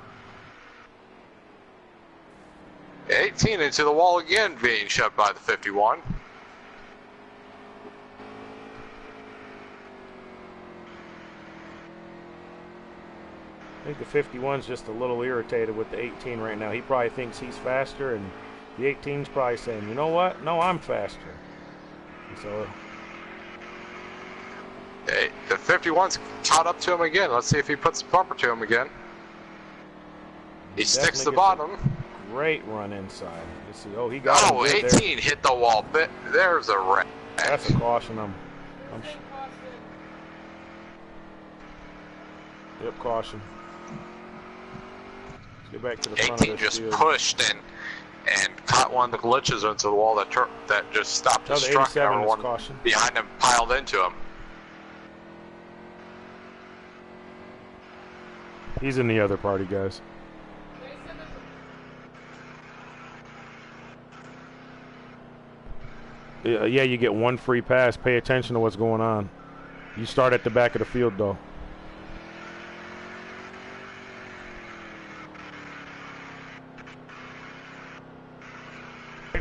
18 into the wall again, being shoved by the 51. I think the 51's just a little irritated with the 18 right now. He probably thinks he's faster, and the 18's probably saying, you know what? No, I'm faster. And so. Hey, the 51's caught up to him again. Let's see if he puts the bumper to him again. He sticks the bottom. Great run inside. Let's see. Oh, he got him. Oh, 18 hit the wall. There's a wreck. That's a caution. Yep, caution. Let's get back to the front 18 of this just field. pushed and caught one of the glitches into the wall that just stopped his truck. And everyone behind him piled into him. He's in the other party, guys. Yeah, you get one free pass. Pay attention to what's going on. You start at the back of the field, though.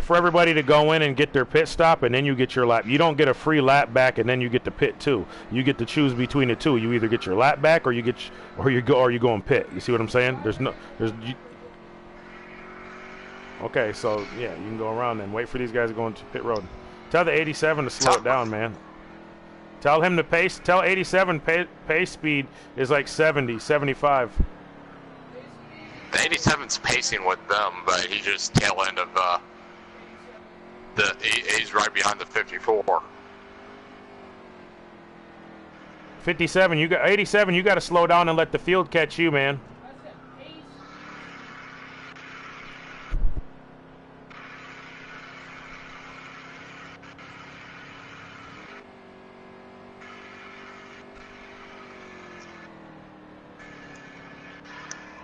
For everybody to go in and get their pit stop, and then you get your lap. You don't get a free lap back, and then you get the pit too. You get to choose between the two. You either get your lap back, or you go and pit. You see what I'm saying? Okay, so yeah, you can go around and wait for these guys to go into pit road. Tell the 87 to slow it down, man. Tell him to pace. Tell 87 pace speed is like 70, 75. The 87's pacing with them, but he just tail end of he's right behind the 54. 57, 87. You got to slow down and let the field catch you, man.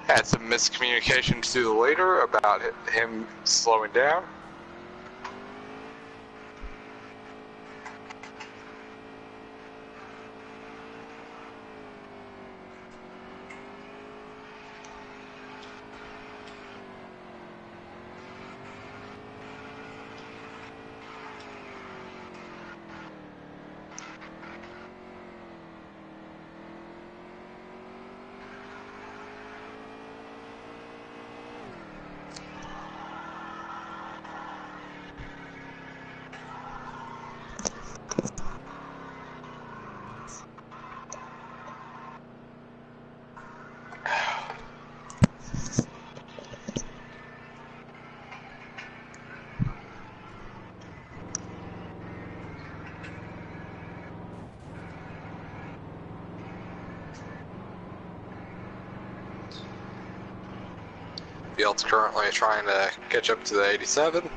Had some miscommunication to the leader about him slowing down. Field's currently trying to catch up to the 87.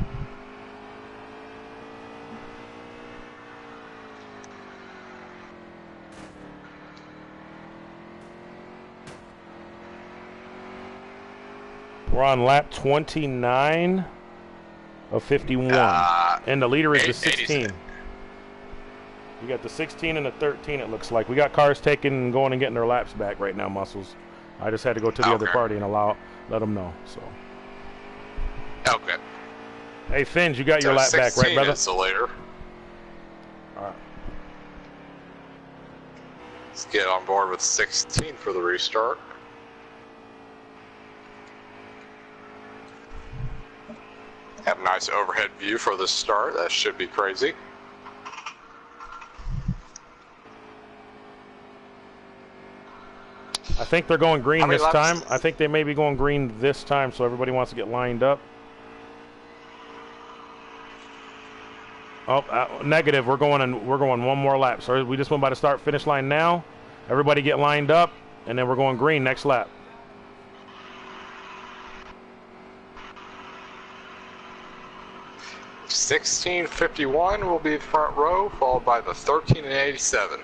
We're on lap 29 of 51, and the leader is the 16. You got the 16 and the 13, it looks like. We got cars going and getting their laps back right now, Muscles. I just had to go to the other party and let them know. So. Okay. Hey, Finge, you got your lap back, right, brother? Is the leader. All right. Let's get on board with 16 for the restart. Have a nice overhead view for the start. That should be crazy. I think they're going green this time. I think they may be going green this time, so everybody wants to get lined up. Oh, negative. We're going one more lap. So we just went by the start-finish line now. Everybody get lined up, and then we're going green next lap. $16.51 will be the front row, followed by the 13 and 87.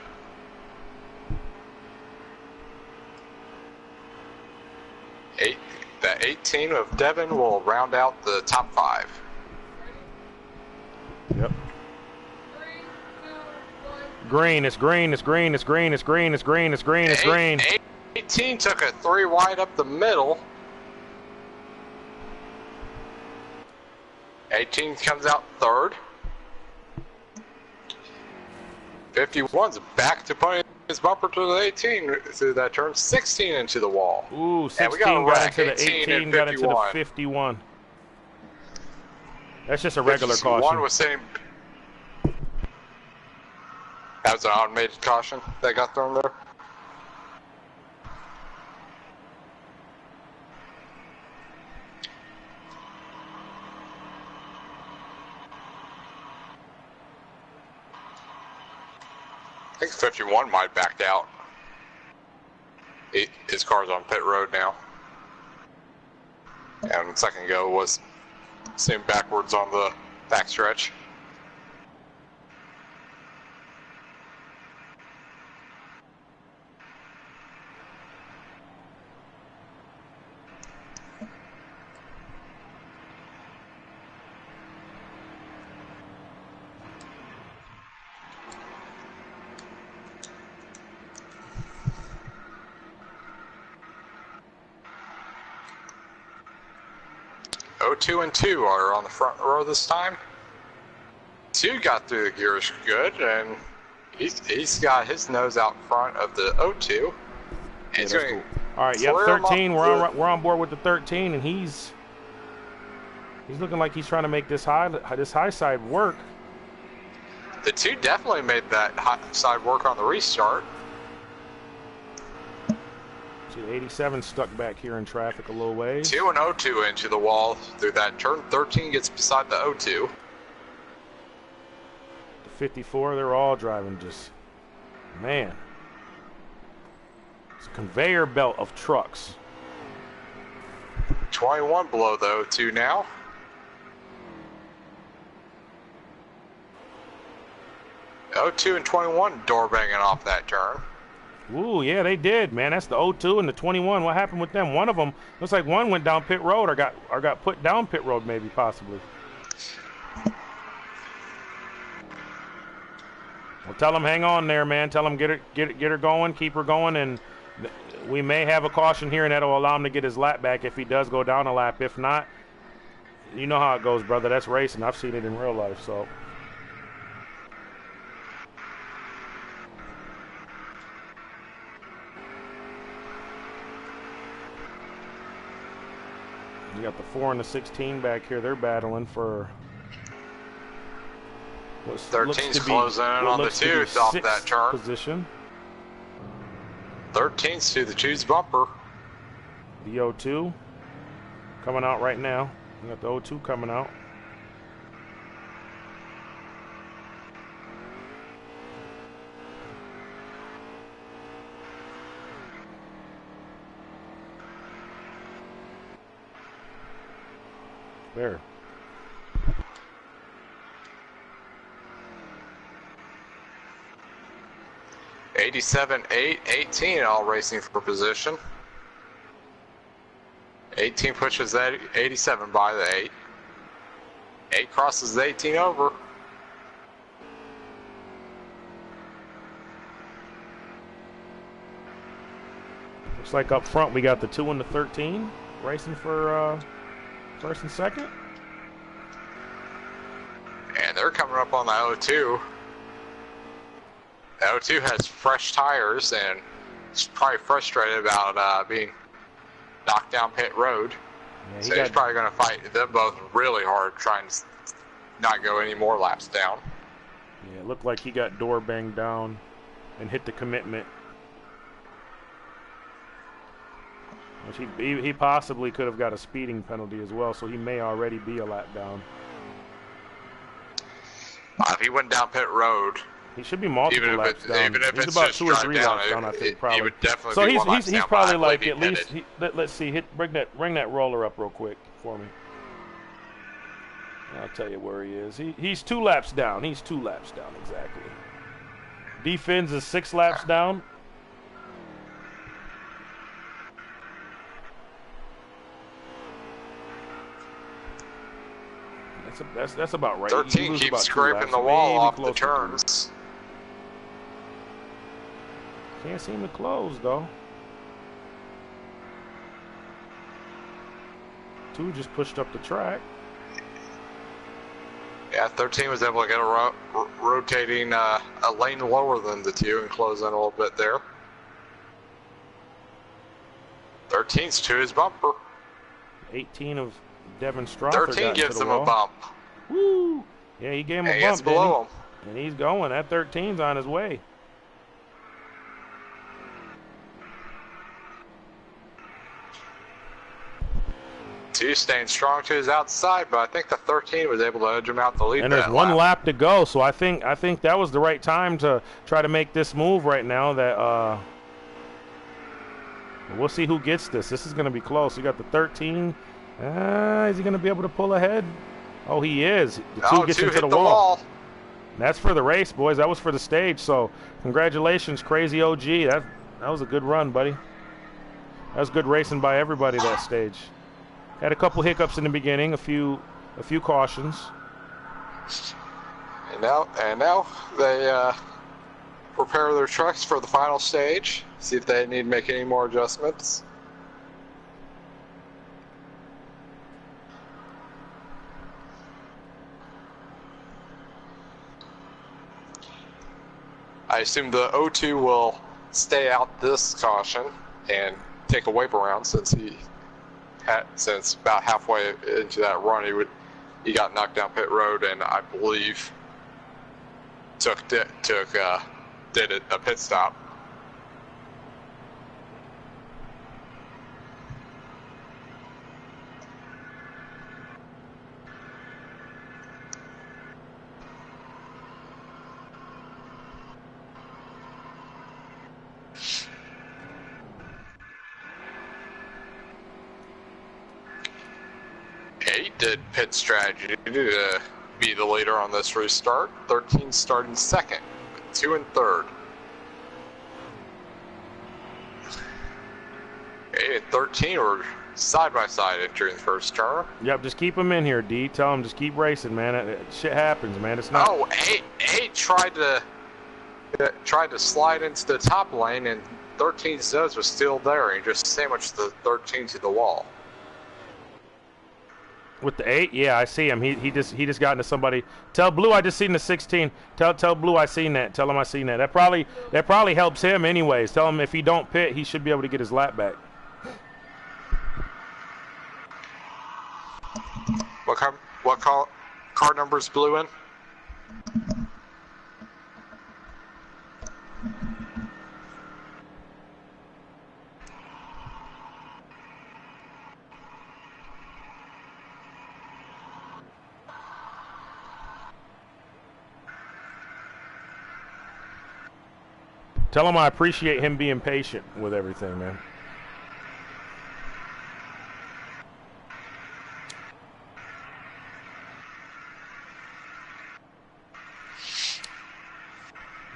The 18 of Devin will round out the top 5. Yep. Green, it's green, it's green, it's green, it's green, it's green, it's green, it's green. 18 took a 3 wide up the middle. 18 comes out third. 51's back to putting his bumper to the 18 through that turn. 16 into the wall. Ooh, 16 got into the 18, got into the 51. That's just a regular caution. 51 was saying that was an automated caution that got thrown there. I think 51 might have backed out. His car's on pit road now. And second go was same backwards on the backstretch. 02 and 2 are on the front row this time. 2 got through the gears good, and he's got his nose out front of the 02. And he's going cool. All right, yep, 13. We're on board with the 13, and he's looking like he's trying to make this high side work. The 2 definitely made that high side work on the restart. See, the 87 stuck back here in traffic a little ways. 2 and 02 into the wall through that turn. 13 gets beside the 02. The 54, they're all driving just, man. It's a conveyor belt of trucks. 21 below the 02 now. The 02 and 21 door banging off that turn. Ooh, yeah, they did, man. That's the 02 and the 21. What happened with them? One of them looks like one went down pit road or got put down pit road, maybe, possibly. Well, tell them hang on there, man. Tell them get her going, keep her going, and we may have a caution here, and that'll allow him to get his lap back if he does go down a lap. If not, you know how it goes, brother. That's racing. I've seen it in real life, so. You got the 4 and the 16 back here. They're battling for. 13's closing in on the 2 off that turn. Position. 13's to the 2's bumper. The 02 coming out right now. You got the 02 coming out. There. '87, 8, 18 all racing for position. 18 pushes that 87 by the 8. 8 crosses the 18 over. Looks like up front we got the 2 and the 13 racing for first and second. And they're coming up on the 02. The 02 has fresh tires and is probably frustrated about being knocked down pit road. Yeah, so he's probably going to fight them both really hard, trying to not go any more laps down. Yeah, it looked like he got door banged down and hit the commitment. Which he possibly could have got a speeding penalty as well, so he may already be a lap down. If he went down pit road, he should be multiple laps down. Even if he's it's about just 2 or 3 down, laps down, I think, probably. He would definitely so be one lap he's down, probably like at least. Let's see. Bring that roller up real quick for me. I'll tell you where he is. He's 2 laps down. He's 2 laps down exactly. D-Fins is 6 laps down. That's about right. 13 keeps scraping the wall off the turns. Can't seem to close though. 2 just pushed up the track. Yeah, 13 was able to get a rotating a lane lower than the 2 and close in a little bit there. 13's to his bumper. 18 of Devin Strother 13 gives him a bump. Woo! Yeah, he gave him a bump, below him. And he's going. That 13's on his way. Two staying strong to his outside, but I think the 13 was able to edge him out the lead. And there's one lap to go, so I think that was the right time to try to make this move right now. That we'll see who gets this. This is going to be close. You got the 13. Is he going to be able to pull ahead? Oh, he is. The 2 gets into the wall. That's for the race, boys. That was for the stage. So congratulations, Crazy OG. That was a good run, buddy. That was good racing by everybody that stage. Had a couple hiccups in the beginning, a few cautions. And now they prepare their trucks for the final stage. See if they need to make any more adjustments. I assume the O2 will stay out this caution and take a whip around since since about halfway into that run he got knocked down pit road and I believe did a pit stop. He did pit strategy to be the leader on this restart. 13 starting second, with 2 and 3rd. 8 and 13 were side by side entering the first turn. Yep, just keep him in here, D. Tell him just keep racing, man. Shit happens, man. It's not. Oh, 8 tried to slide into the top lane, and 13's nose was still there. He just sandwiched the 13 to the wall. With the 8, yeah, I see him. He just got into somebody. Tell Blue I just seen the 16. Tell Blue I seen that. Tell him I seen that. That probably helps him anyways. Tell him if he don't pit, he should be able to get his lap back. What car number is Blue in? Tell him I appreciate him being patient with everything, man.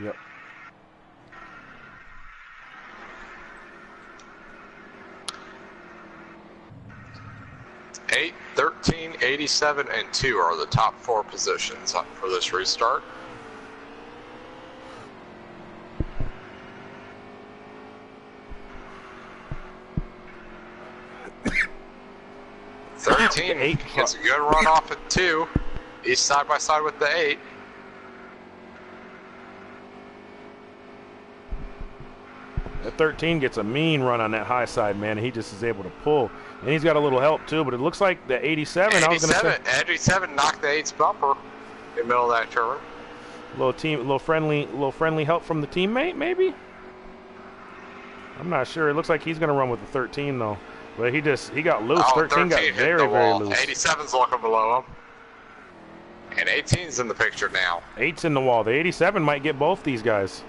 Yep. 8, 13, 87, and 2 are the top 4 positions for this restart. Eight gets a good run off at 2. He's side by side with the 8. That 13 gets a mean run on that high side, man. And he just is able to pull, and he's got a little help too. But it looks like the 87. 87 knocked the 8's bumper in the middle of that turn. Little friendly help from the teammate, maybe. I'm not sure. It looks like he's gonna run with the 13 though. But he got loose. 13 got very loose. 87's looking below him. And 18's in the picture now. 8's in the wall. The 87 might get both these guys.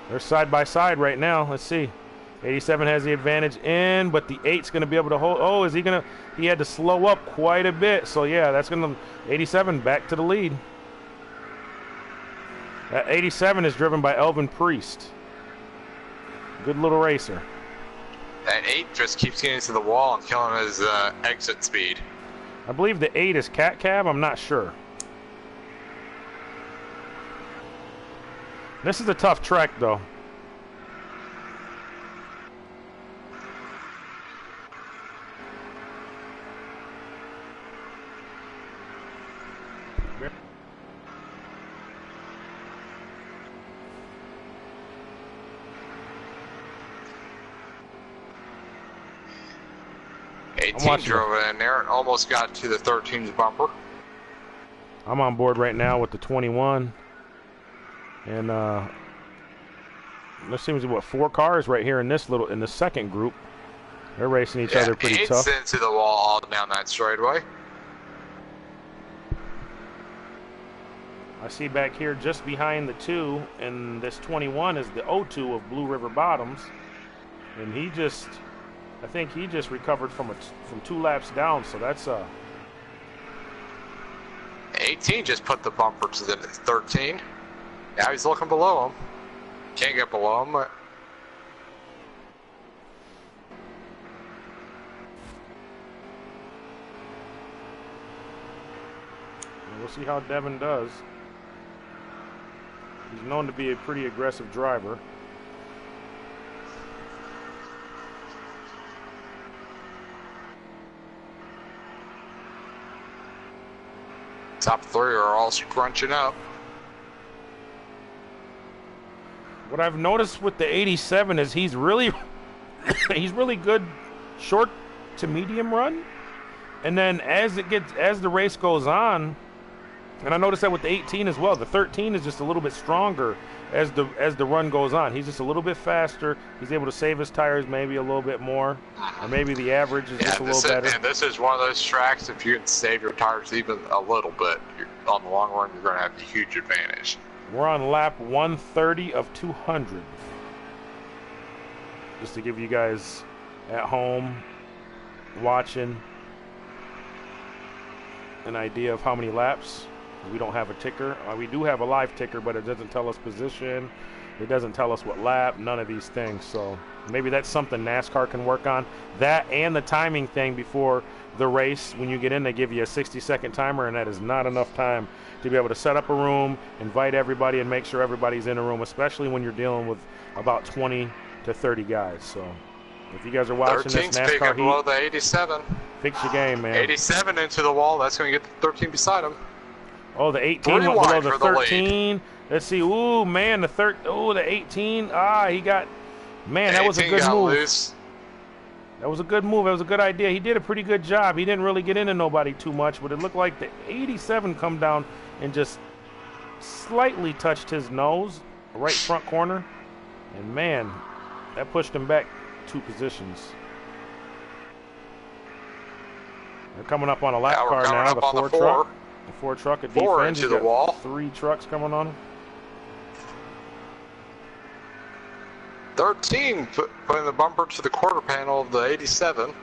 They're side by side right now. Let's see. 87 has the advantage in, but the 8's going to be able to hold. Oh, is he going to? He had to slow up quite a bit. So, yeah, that's going to. 87 back to the lead. That 87 is driven by Elvin Priest. Good little racer. That 8 just keeps getting to the wall and killing his exit speed. I believe the 8 is Cat Cab. I'm not sure. This is a tough track, though. Drove it in there and almost got to the 13's bumper. I'm on board right now with the 21. And there seems to be 4 cars right here in this second group. They're racing each other pretty tough. It's into the wall all down that straightaway. I see back here just behind the 2, and this 21 is the O2 of Blue River Bottoms, and I think he just recovered from 2 laps down, so that's 18 just put the bumper to the 13. Now he's looking below him. Can't get below him. We'll see how Devin does. He's known to be a pretty aggressive driver. Top 3 are all scrunching up. What I've noticed with the 87 is he's really good short to medium run, and then as the race goes on, and I noticed that with the 18 as well. The 13 is just a little bit stronger as the run goes on. He's just a little bit faster. He's able to save his tires maybe a little bit more, or maybe the average is just a little better. And this is one of those tracks, if you can save your tires even a little bit, on the long run, you're going to have a huge advantage. We're on lap 130 of 200. Just to give you guys at home watching an idea of how many laps. We don't have a ticker. We do have a live ticker, but it doesn't tell us position. It doesn't tell us what lap, none of these things. So maybe that's something NASCAR can work on. That and the timing thing before the race. When you get in, they give you a 60-second timer, and that is not enough time to be able to set up a room, invite everybody, and make sure everybody's in a room, especially when you're dealing with about 20 to 30 guys. So if you guys are watching this NASCAR heat, below the 87. Fix your game, man. 87 into the wall. That's going to get the 13 beside him. Oh, the 18 went below the 13. Let's see. Ooh, man, the 18. Ah, he got. Man, that was a good move. Loose. That was a good move. That was a good idea. He did a pretty good job. He didn't really get into nobody too much, but it looked like the 87 come down and just slightly touched his nose, right front corner. And man, that pushed him back 2 positions. They're coming up on a lap car now, the 4 truck. The 4 truck at defense. Into the wall. 3 trucks coming on him. 13 putting the bumper to the quarter panel of the 87.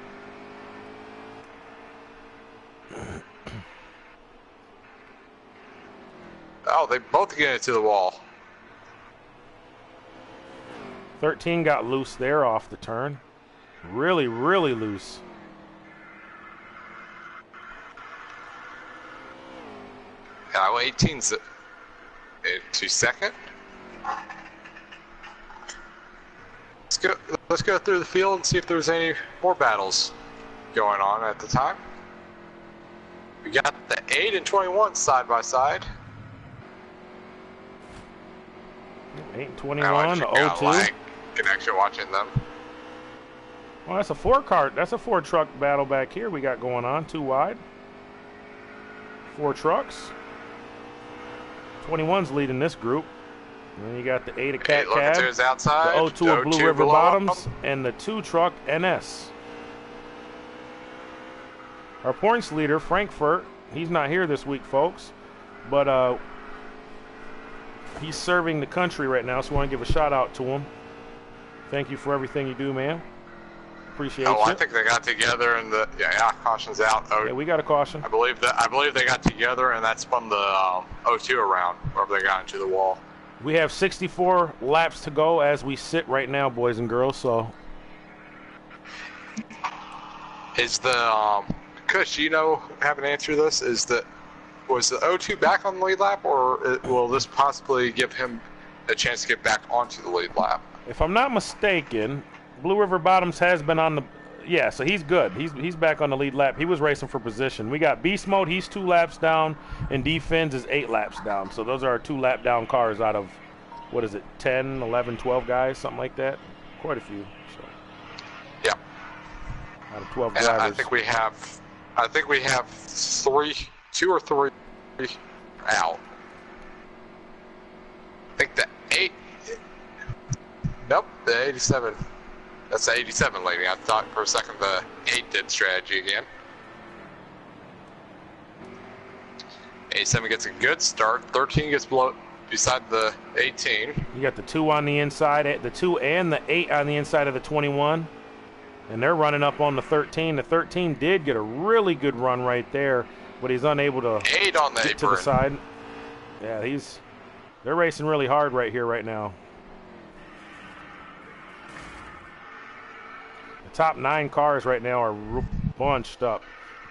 Oh, they both get into the wall. 13 got loose there off the turn. Really, really loose. Now 18's into second. Let's go through the field and see if there's any more battles going on at the time. We got the 8 and 21 side by side. 8 and 21, the 02. Connection watching them. Well, that's a 4 That's a 4 truck battle back here we got going on. 2 wide. 4 trucks. 21's leading this group. And then you got the 8 of Cat Cab, to his outside, the 02 of Blue River Bottoms, and the 2 truck NS. Our points leader, Frankfurt, he's not here this week, folks, but he's serving the country right now, so I want to give a shout out to him. Thank you for everything you do, man. Appreciate you. I think they got together and caution's out. Yeah, we got a caution. I believe they got together and that spun the 02 around wherever they got into the wall. We have 64 laps to go as we sit right now, boys and girls. So, is the Kush? You have an answer to this? Was the 02 back on the lead lap, or will this possibly give him a chance to get back onto the lead lap? If I'm not mistaken, Blue River Bottoms has been on the. Yeah, so he's good. He's back on the lead lap. He was racing for position. We got Beast Mode. He's 2 laps down, and D-Fins is 8 laps down. So those are our 2 lap down cars out of, 10, 11, 12 guys, something like that. Quite a few. So. Yeah. Out of 12 and drivers. I think we have 2 or 3 out. I think the 8. Nope, the 87. That's the 87 lady. I thought for a second the 8 did strategy again. 87 gets a good start. 13 gets beside the 18. You got the 2 on the inside, the 2 and the 8 on the inside of the 21. And they're running up on the 13. The 13 did get a really good run right there, but he's unable to 8 on the get to the side. Yeah, they're racing really hard right here right now. Top 9 cars right now are bunched up.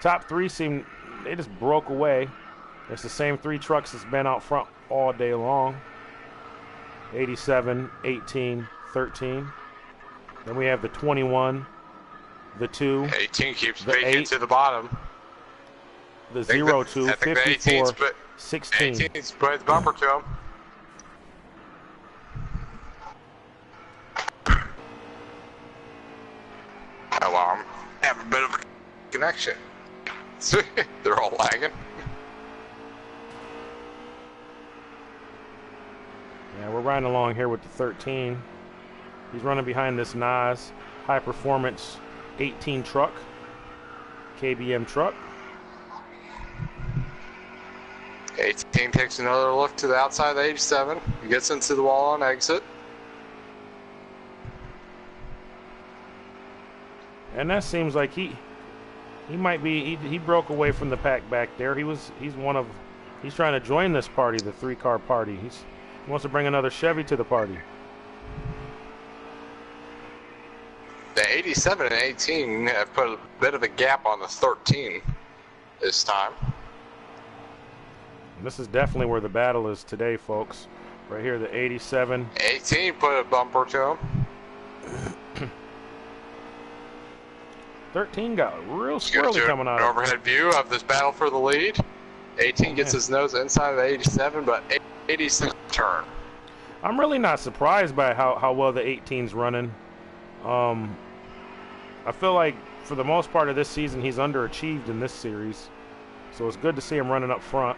Top 3 they just broke away. It's the same 3 trucks that's been out front all day long. 87, 18, 13. Then we have the 21, the 2. 18 keeps making it to the bottom. The 02, 54, 16. 18's put the bumper to him. connection. They're all lagging. Yeah, we're riding along here with the 13. He's running behind this Nas high performance 18 truck, KBM truck. 18 takes another look to the outside of the 87. He gets into the wall on exit. And that seems like he might be, he broke away from the pack back there. He's trying to join this party, the 3-car party. He wants to bring another Chevy to the party. The 87 and 18 have put a bit of a gap on the 13 this time. And this is definitely where the battle is today, folks. Right here, the 87. 18 put a bumper to him. 13 got real squirrely coming out. An overhead view of this battle for the lead. 18 gets his nose inside of the 87, but 86 turn. I'm really not surprised by how well the 18's running. I feel like for the most part of this season, he's underachieved in this series. So it's good to see him running up front.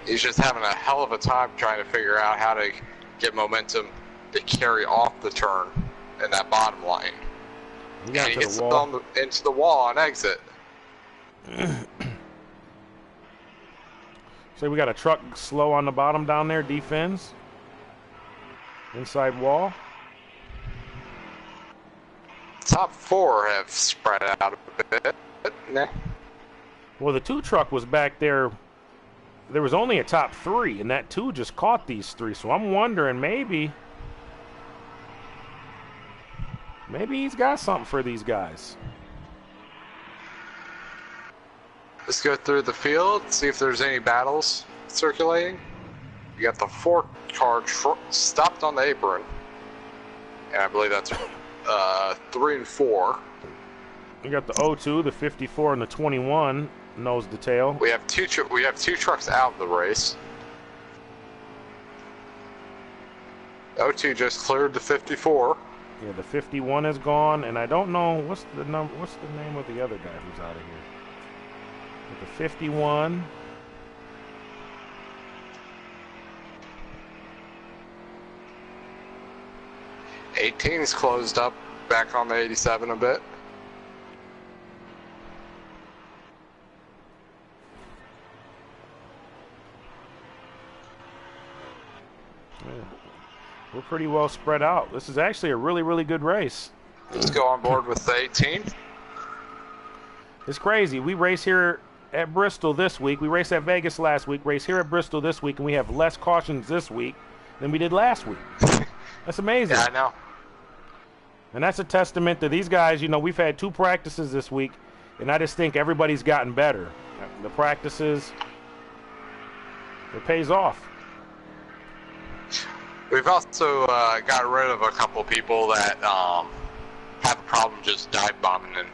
He's just having a hell of a time trying to figure out how to get momentum to carry off the turn in that bottom line. He got and he to gets the wall. into the wall on exit. So we got a truck slow on the bottom down there, defends. Inside wall. Top 4 have spread out a bit. Nah. Well, the 2 truck was back there. There was only a top 3, and that 2 just caught these 3. So I'm wondering maybe he's got something for these guys. Let's go through the field, see if there's any battles circulating. You got the 4-car stopped on the apron, and I believe that's 3 and 4. You got the 02, the 54, and the 21 nose detail. We have two trucks out of the race. 02 just cleared the 54. Yeah, the 51 is gone, and I don't know what's the name of the other guy who's out of here. With the 51. '18's closed up back on the 87 a bit. Yeah. We're pretty well spread out. This is actually a really, really good race. Let's go on board with the 18. It's crazy. We race here at Bristol this week. We raced at Vegas last week. Race here at Bristol this week, and we have less cautions this week than we did last week. That's amazing. Yeah, I know. And that's a testament to these guys. You know, we've had 2 practices this week, and I just think everybody's gotten better. The practices, it pays off. We've also got rid of a couple people that have a problem just dive bombing and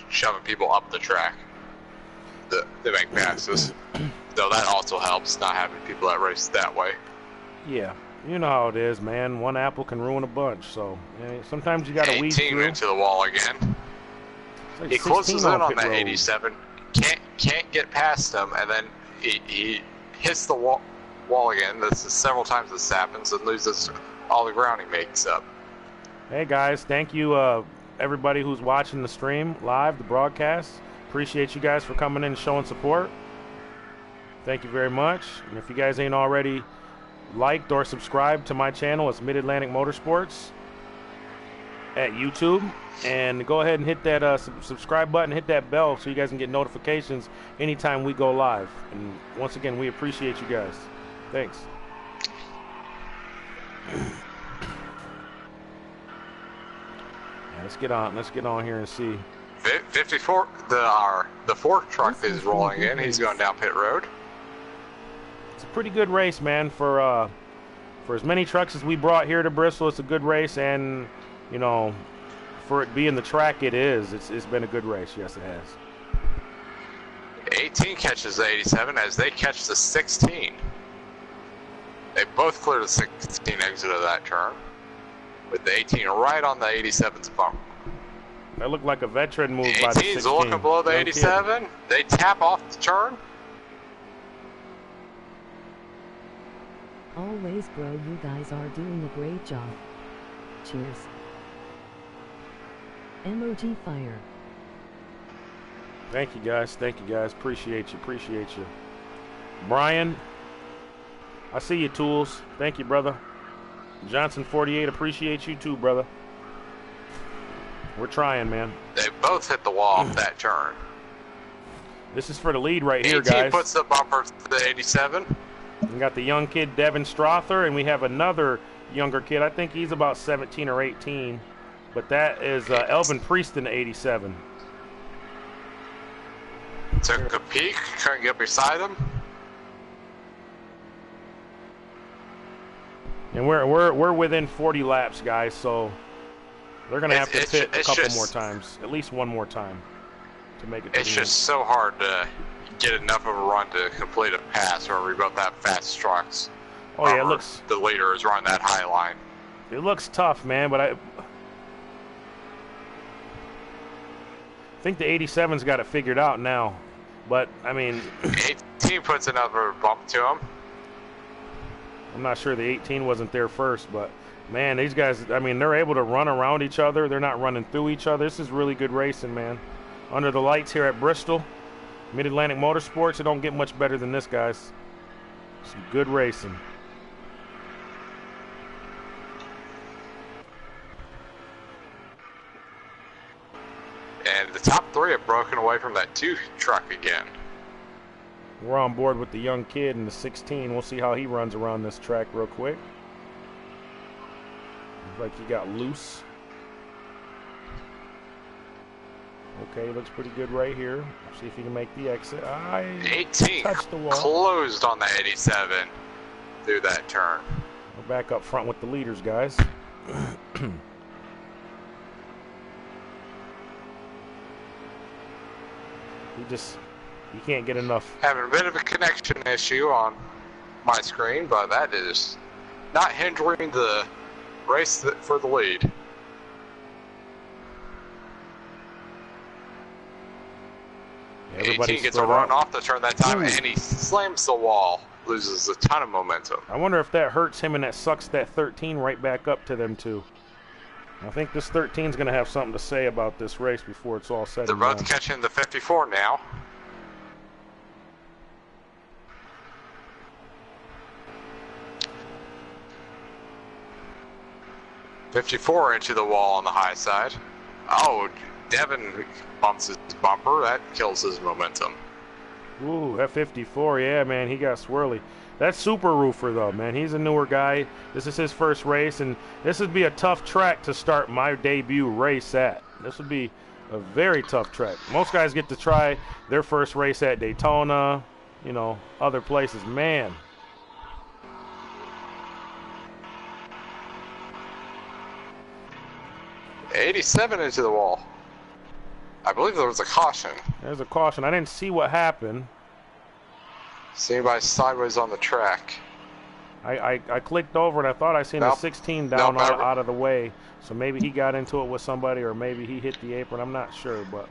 shoving people up the track to make passes. So that also helps, not having people that race that way. Yeah. You know how it is, man. One apple can ruin a bunch. So sometimes you got to weed through. 18 into the wall again. Like he closes in on the road. 87. Can't get past him, and then he hits the wall again. This is several times this happens, and loses all the ground he makes up. Hey guys, thank you everybody who's watching the stream live, the broadcast. Appreciate you guys for coming in and showing support. Thank you very much. And if you guys ain't already liked or subscribed to my channel, it's Mid-Atlantic Motorsports at YouTube, and go ahead and hit that subscribe button, hit that bell so you guys can get notifications anytime we go live. And once again, we appreciate you guys. Thanks. Yeah, let's get on here and see. 54, the 4 truck is rolling in. He's going down pit road. It's a pretty good race, man. For as many trucks as we brought here to Bristol, it's a good race, and you know, for it being the track it is, it's been a good race. Yes, it has. 18 catches the 87 as they catch the 16. They both clear the 16 exit of that turn. with the 18 right on the 87's bump. That looked like a veteran move The by the 18's 16. looking below the Young 87. kid. They tap off the turn. Always, bro, you guys are doing a great job. Cheers. Emoji fire. Thank you guys. Thank you guys. Appreciate you. Appreciate you. Brian, I see you, Tools. Thank you, brother. Johnson 48, appreciate you too, brother. We're trying, man. They both hit the wall off that turn. This is for the lead right here, guys. 18 puts the bumper to the 87. We got the young kid, Devin Strother, and we have another younger kid. I think he's about 17 or 18. But that is Elvin Priest in the 87. Took a peek, couldn't get beside him. And we're within 40 laps, guys, so they're gonna have to pit a couple more times, at least one more time, to make it. It's just so hard to get enough of a run to complete a pass or we both have fast trucks. Oh yeah, it looks. The leader is running that high line. It looks tough, man, but I think the 87's got it figured out now. But I mean, 18 puts another bump to him. I'm not sure the 18 wasn't there first, but man, these guys, I mean, they're able to run around each other. They're not running through each other. This is really good racing, man. Under the lights here at Bristol, Mid-Atlantic Motorsports, it don't get much better than this, guys. Some good racing. And the top three have broken away from that 2 truck again. We're on board with the young kid in the 16. We'll see how he runs around this track real quick. Looks like he got loose. Okay, looks pretty good right here. See if he can make the exit. 18 touched the wall. Closed on the 87 through that turn. We're back up front with the leaders, guys. He can't get enough. Having a bit of a connection issue on my screen, but that is not hindering the race for the lead. Yeah, 18 gets a run off the turn that time, and he slams the wall, loses a ton of momentum. I wonder if that hurts him and that sucks that 13 right back up to them too. I think this 13 is going to have something to say about this race before it's all said and done. They're both catching the 54 now. .54 into the wall on the high side. Oh, Devin bumps his bumper. That kills his momentum. Ooh, that 54, yeah, man, he got swirly. That's Super Roofer, though, man. He's a newer guy. This is his first race, and this would be a tough track to start my debut race at. This would be a very tough track. Most guys get to try their first race at Daytona, you know, other places. Man. .87 into the wall. I believe there was a caution. There's a caution. I didn't see what happened. See anybody sideways on the track. I clicked over and I thought I seen the 16 down out of the way. So maybe he got into it with somebody or maybe he hit the apron. I'm not sure, but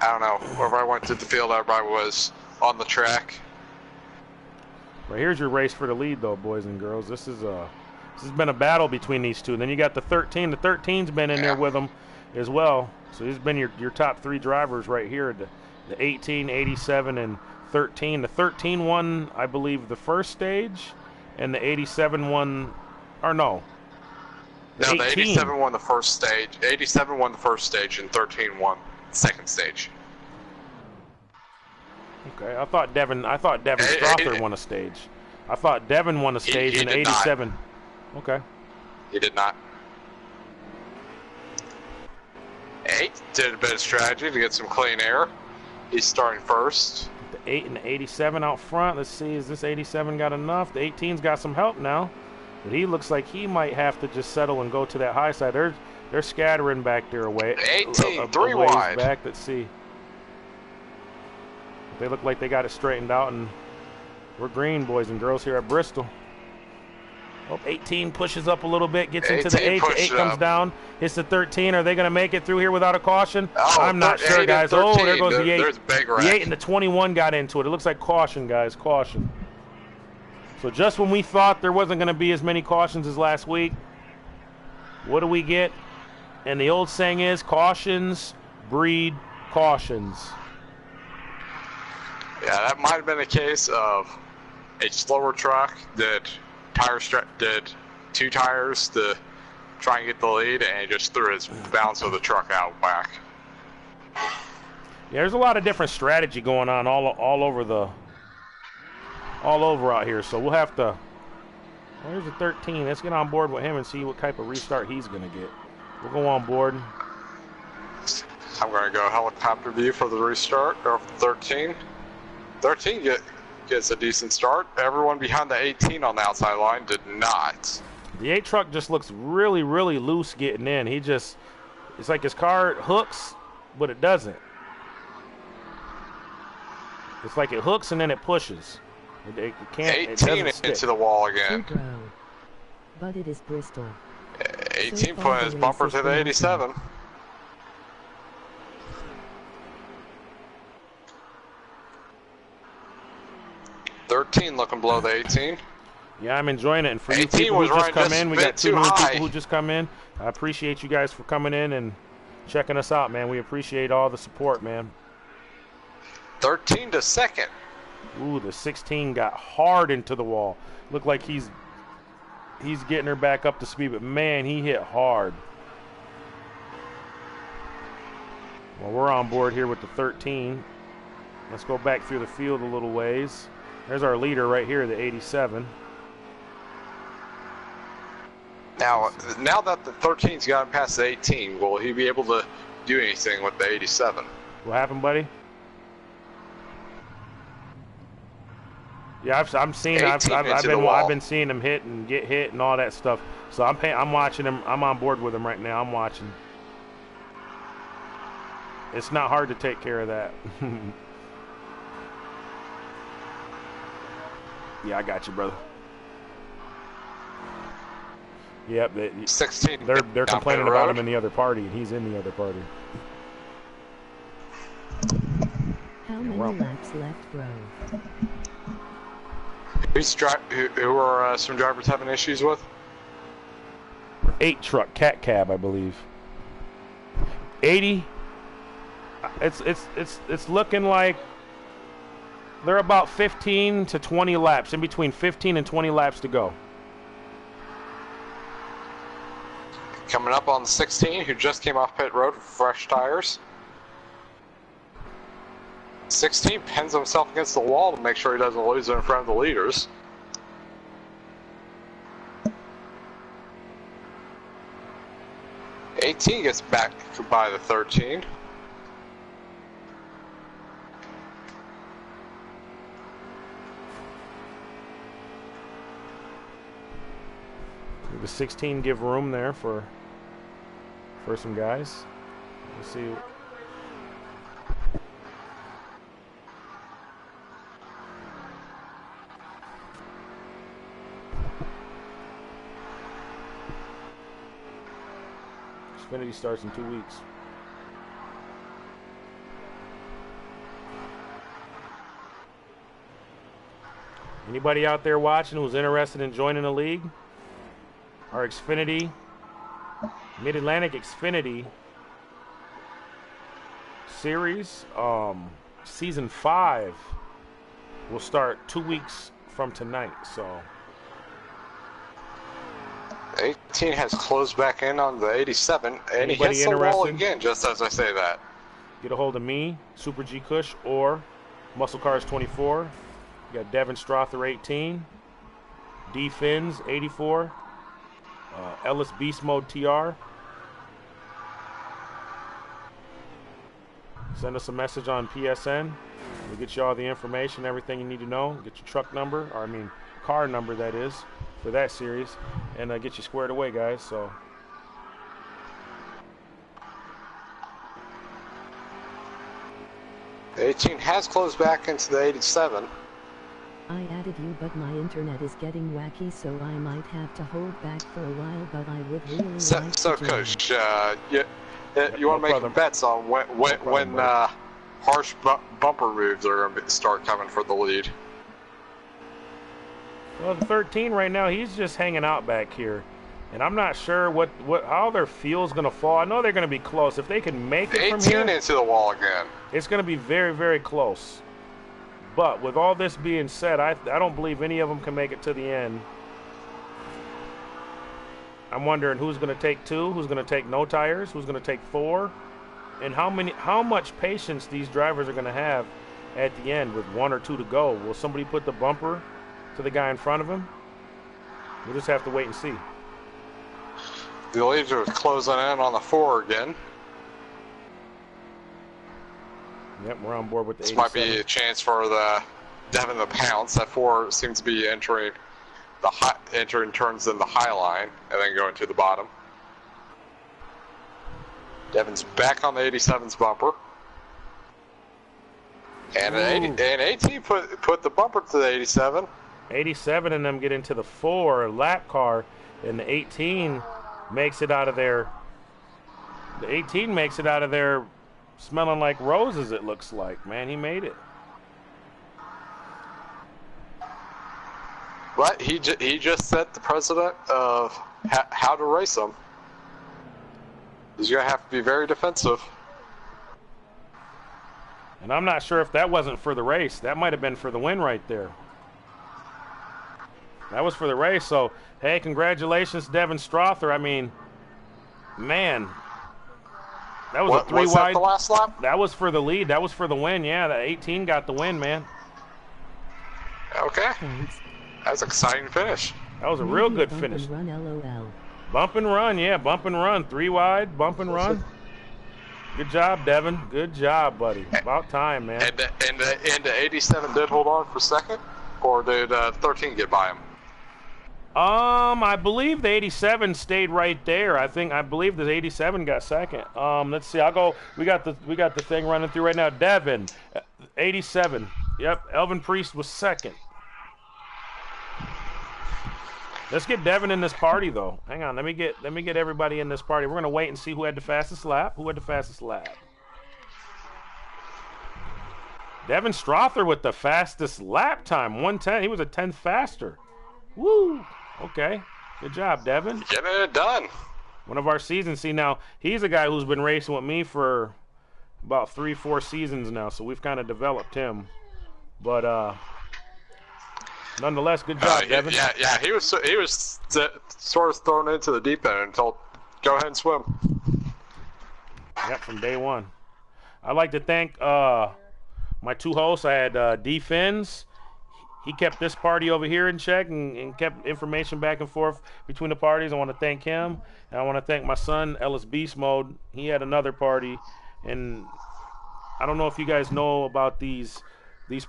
I don't know. Wherever I went to the field, everybody was on the track. Right, here's your race for the lead, though, boys and girls. This has been a battle between these two. And then you got the 13. The 13's been in there with them as well. So these have been your top 3 drivers right here. The 18, 87, and 13. The 13 won, I believe, the first stage, and the 87 won, or no. The 87 won the first stage. 87 won the first stage, and 13 won the second stage. Okay, I thought Devin Strother won a stage. I thought Devin won a stage in 87. Not. Okay. He did not. 8 did a bit of strategy to get some clean air. He's starting first. The 8 and the 87 out front. Let's see, is this 87 got enough? The 18's got some help now. But he looks like he might have to just settle and go to that high side. They're scattering back there away. 18, 3 wide. Back. Let's see. They look like they got it straightened out, and we're green, boys and girls, here at Bristol. Oh, 18 pushes up a little bit, gets into the 8. The 8 comes down. Hits the 13. Are they going to make it through here without a caution? Oh, I'm not sure, guys. Oh, there goes the 8. There's a big wreck. The 8 and the 21 got into it. It looks like caution, guys. Caution. So just when we thought there wasn't going to be as many cautions as last week, what do we get? And the old saying is, cautions breed cautions. Yeah, that might have been a case of a slower truck that did 2 tires to try and get the lead, and he just threw his balance of the truck out back. Yeah, there's a lot of different strategy going on all over out here. So we'll have to. Well, here's a 13. Let's get on board with him and see what type of restart he's gonna get. We'll go on board. I'm gonna go helicopter view for the restart. Go for 13. 13 gets a decent start. Everyone behind the 18 on the outside line did not. The 8 truck just looks really, really loose getting in. It's like his car hooks, but it doesn't. It's like it hooks and then it pushes. It can't. 18 into the wall again. But it is Bristol. 18 putting his bumper to the 87. Looking below the 18. Yeah, I'm enjoying it. And for you people who just come in, we got 2 new people who just come in. I appreciate you guys for coming in and checking us out, man. We appreciate all the support, man. 13 to second. Ooh, the 16 got hard into the wall. Looked like he's getting her back up to speed, but man, he hit hard. Well, we're on board here with the 13. Let's go back through the field a little ways. There's our leader right here, the 87. Now that the 13's gotten past the 18, will he be able to do anything with the 87? What happened, buddy? Yeah, I've been seeing him hit and get hit and all that stuff. So I'm watching him. I'm on board with him right now. I'm watching. It's not hard to take care of that. Yeah, I got you, brother. Yep, 16. They're complaining about him in the other party, and he's in the other party. How many laps left, bro? Who are some drivers having issues with? 8 truck, cat cab, I believe. 80. It's looking like they're about 15 to 20 laps, in between 15 and 20 laps to go. Coming up on the 16, who just came off pit road with fresh tires. 16 pins himself against the wall to make sure he doesn't lose it in front of the leaders. '18 gets back by the 13. The 16 give room there for some guys. Let's see. Xfinity starts in 2 weeks. Anybody out there watching who's interested in joining a league? Our Xfinity, Mid-Atlantic Xfinity Series, Season 5 will start 2 weeks from tonight, so. 18 has closed back in on the 87, and he hits the wall again, just as I say that. Get a hold of me, Super G Kush, or Muscle Cars 24. You got Devin Strother 18, D Fins 84. Ellis Beast Mode TR. Send us a message on PSN. We'll get you all the information, everything you need to know. Get your truck number, or I mean car number, that is, for that series, and get you squared away, guys. So. The 18 has closed back into the 87. I added added you, but my internet is getting wacky, so I might have to hold back for a while, but I would really like So, to join. Coach, you want to make bets on when harsh bumper moves are going to start coming for the lead? Well, the 13 right now, he's just hanging out back here. And I'm not sure how their fuel's going to fall. I know they're going to be close. If they can make it from here, 18 into the wall again. It's going to be very, very close. But with all this being said, I don't believe any of them can make it to the end. I'm wondering who's going to take 2, who's going to take no tires, who's going to take 4, and how much patience these drivers are going to have at the end with 1 or 2 to go. Will somebody put the bumper to the guy in front of him? We'll just have to wait and see. The leads are closing in on the 4 again. Yep, we're on board with the 87. This might be a chance for the Devin the Pounce. That 4 seems to be entering turns in the high line and then going to the bottom. Devin's back on the 87's bumper. And an 18 put the bumper to the 87. 87 and them get into the 4 lap car, and the 18 makes it out of there. The 18 makes it out of there smelling like roses, it looks like. Man, he made it. Right, he just set the precedent of how to race them. He's going to have to be very defensive. And I'm not sure if that wasn't for the race. That might have been for the win right there. That was for the race. So, hey, congratulations, Devin Strother. I mean, man, that was a 3 was wide. That the last lap? That was for the lead. That was for the win. Yeah, the 18 got the win, man. Okay. That was an exciting finish. That was a real good finish. Bump and run, LOL. Bump and run, yeah, bump and run. 3 wide, bump and run. Good job, Devin. Good job, buddy. About time, man. And the 87 did hold on for second, or did 13 get by him? I believe the 87 stayed right there. I believe the 87 got second. Let's see. I'll go. We got the thing running through right now. Devin, 87. Yep. Elvin Priest was second. Let's get Devin in this party, though. Hang on. Let me get everybody in this party. We're gonna wait and see who had the fastest lap. Devin Strother with the fastest lap time, 1:10. He was a 10th faster. Woo. Okay. Good job, Devin. Getting it done. One of our seasons. See, now he's a guy who's been racing with me for about 3-4 seasons now, so we've kind of developed him. But nonetheless, good job, Devin. Yeah. He was sort of thrown into the deep end and told, "Go ahead and swim." Yep, from day one. I'd like to thank my 2 hosts. I had D Fins. He kept this party over here in check and kept information back and forth between the parties. I want to thank him. And I want to thank my son, Ellis Beast Mode. He had another party. And I don't know if you guys know about these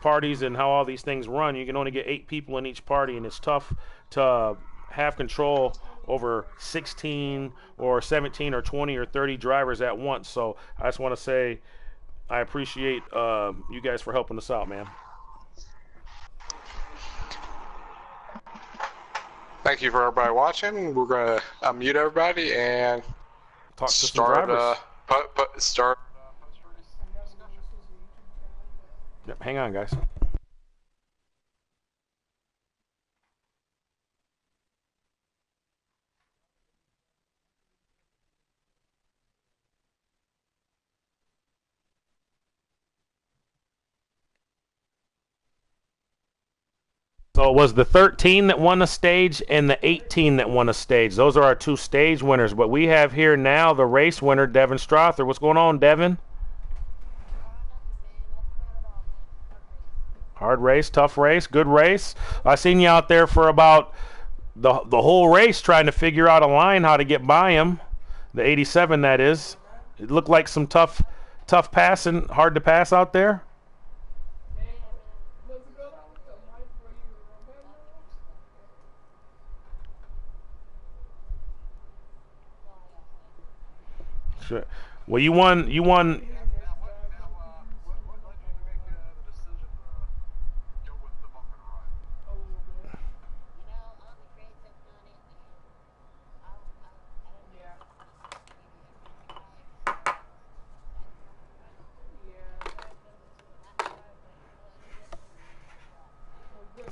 parties and how all these things run. You can only get 8 people in each party, and it's tough to have control over 16 or 17 or 20 or 30 drivers at once. So I just want to say I appreciate you guys for helping us out, man. Thank you for everybody watching. We're going to unmute everybody and talk to some drivers. Start. Yep, hang on, guys. So it was the 13 that won a stage and the 18 that won a stage. Those are our 2 stage winners. But we have here now the race winner, Devin Strother. What's going on, Devin? Hard race, tough race, good race. I seen you out there for about the whole race trying to figure out a line how to get by him. The 87, that is. It looked like some tough passing, hard to pass out there. Sure. Well, you won.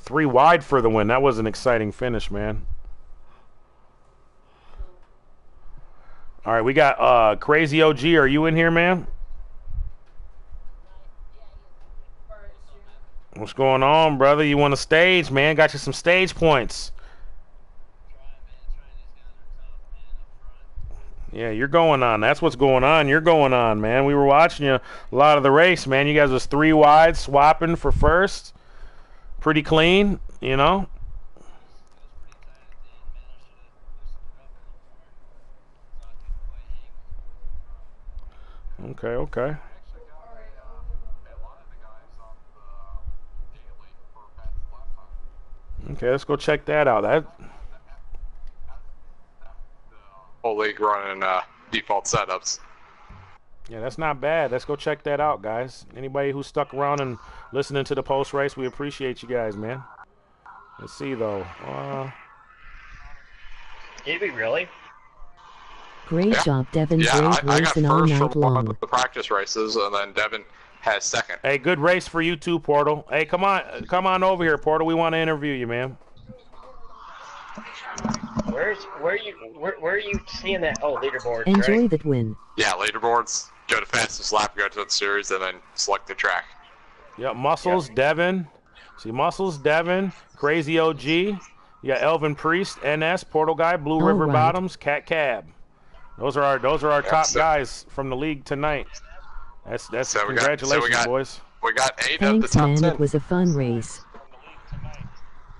3 wide for the win. That was an exciting finish, man. All right, we got Crazy OG. Are you in here, man? What's going on, brother? You want a stage, man? Got you some stage points. Yeah, you're going on. That's what's going on. You're going on, man. We were watching you a lot of the race, man. You guys was 3 wide, swapping for first. Pretty clean, you know. Okay, okay. Okay, let's go check that out. That whole league running default setups. Yeah, that's not bad. Let's go check that out, guys. Anybody who stuck around and listening to the post race, we appreciate you guys, man. Let's see though. Did we really? Great job, Devin. Yeah, Great I got racing all first night from one long. of the practice races, and then Devin has second. Hey, good race for you too, Portal. Hey, come on over here, Portal. We want to interview you, man. Where are you seeing that? Oh, leaderboards, Enjoy right? that win. Yeah, leaderboards. Go to fastest lap, go to the series, and then select the track. Yep, Muscles, Devin. See, Muscles, Devin, Crazy OG. You got Elvin Priest, NS, Portal Guy, Blue River right. Bottoms, Cat Cab. Those are our top guys from the league tonight. That's congratulations, boys. We got 8 Thanks, of the top man. 10. It was a fun race.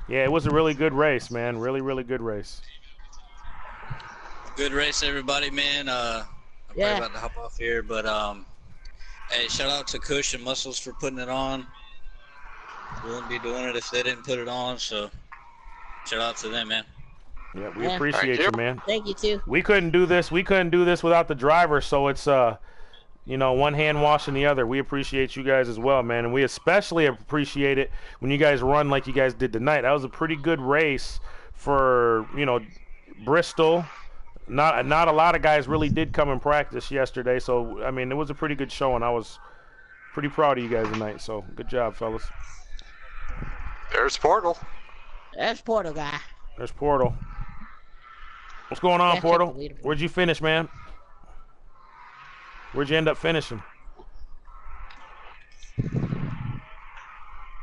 Yeah, it was a really good race, man. Really, really good race. Good race, everybody, man. I'm probably about to hop off here, but hey, shout out to Kush and Muscles for putting it on. We wouldn't be doing it if they didn't put it on, so shout out to them, man. Yeah, we appreciate you, man. Thank you too. We couldn't do this without the driver, so it's one hand washing the other. We appreciate you guys as well, man, and we especially appreciate it when you guys run like you guys did tonight. That was a pretty good race for, Bristol. Not a lot of guys really did come and practice yesterday, so I mean it was a pretty good showing. I was pretty proud of you guys tonight, so good job, fellas. There's Portal. There's Portal guy. There's Portal. What's going on, Portal? Where'd you finish, man? Where'd you end up finishing?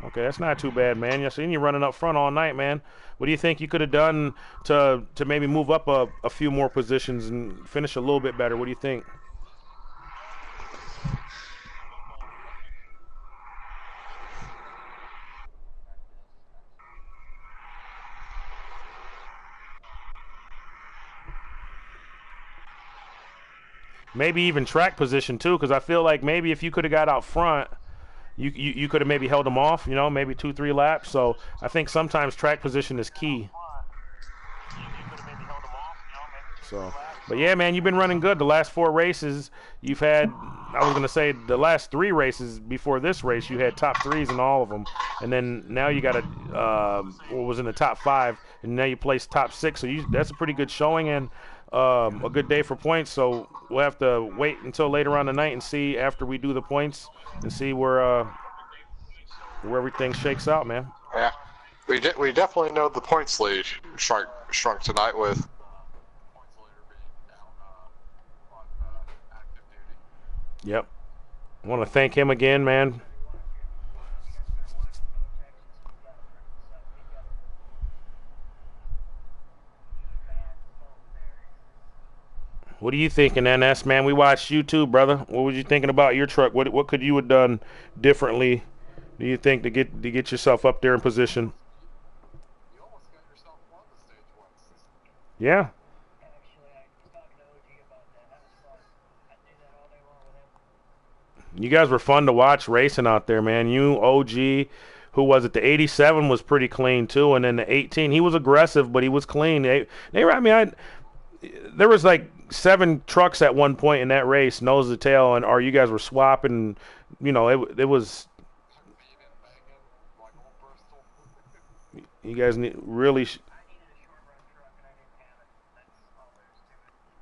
Okay, that's not too bad, man. I seen you running up front all night, man. What do you think you could have done to maybe move up a few more positions and finish a little bit better? What do you think? Maybe even track position too, because I feel like maybe if you could have got out front, you could have maybe held them off, maybe 2-3 laps. So I think sometimes track position is key. So, but yeah, man, you've been running good. The last 4 races you've had, I was going to say the last 3 races before this race, you had top 3s in all of them. And then now you got what was in the top 5, and now you placed top 6. So that's a pretty good showing and a good day for points. So we'll have to wait until later on tonight and see after we do the points and see where everything shakes out, man. Yeah, we definitely know the points lead shrunk tonight with. Yep. I want to thank him again, man. What are you thinking, NS, man? We watched you too, brother. What was you thinking about your truck? What could you have done differently, do you think, to get yourself up there in position? Yeah. You guys were fun to watch racing out there, man. You, OG, who was it? The 87 was pretty clean too, and then the 18, he was aggressive, but he was clean. There was like 7 trucks at one point in that race, nose to tail, and you guys were swapping. It was. You guys really.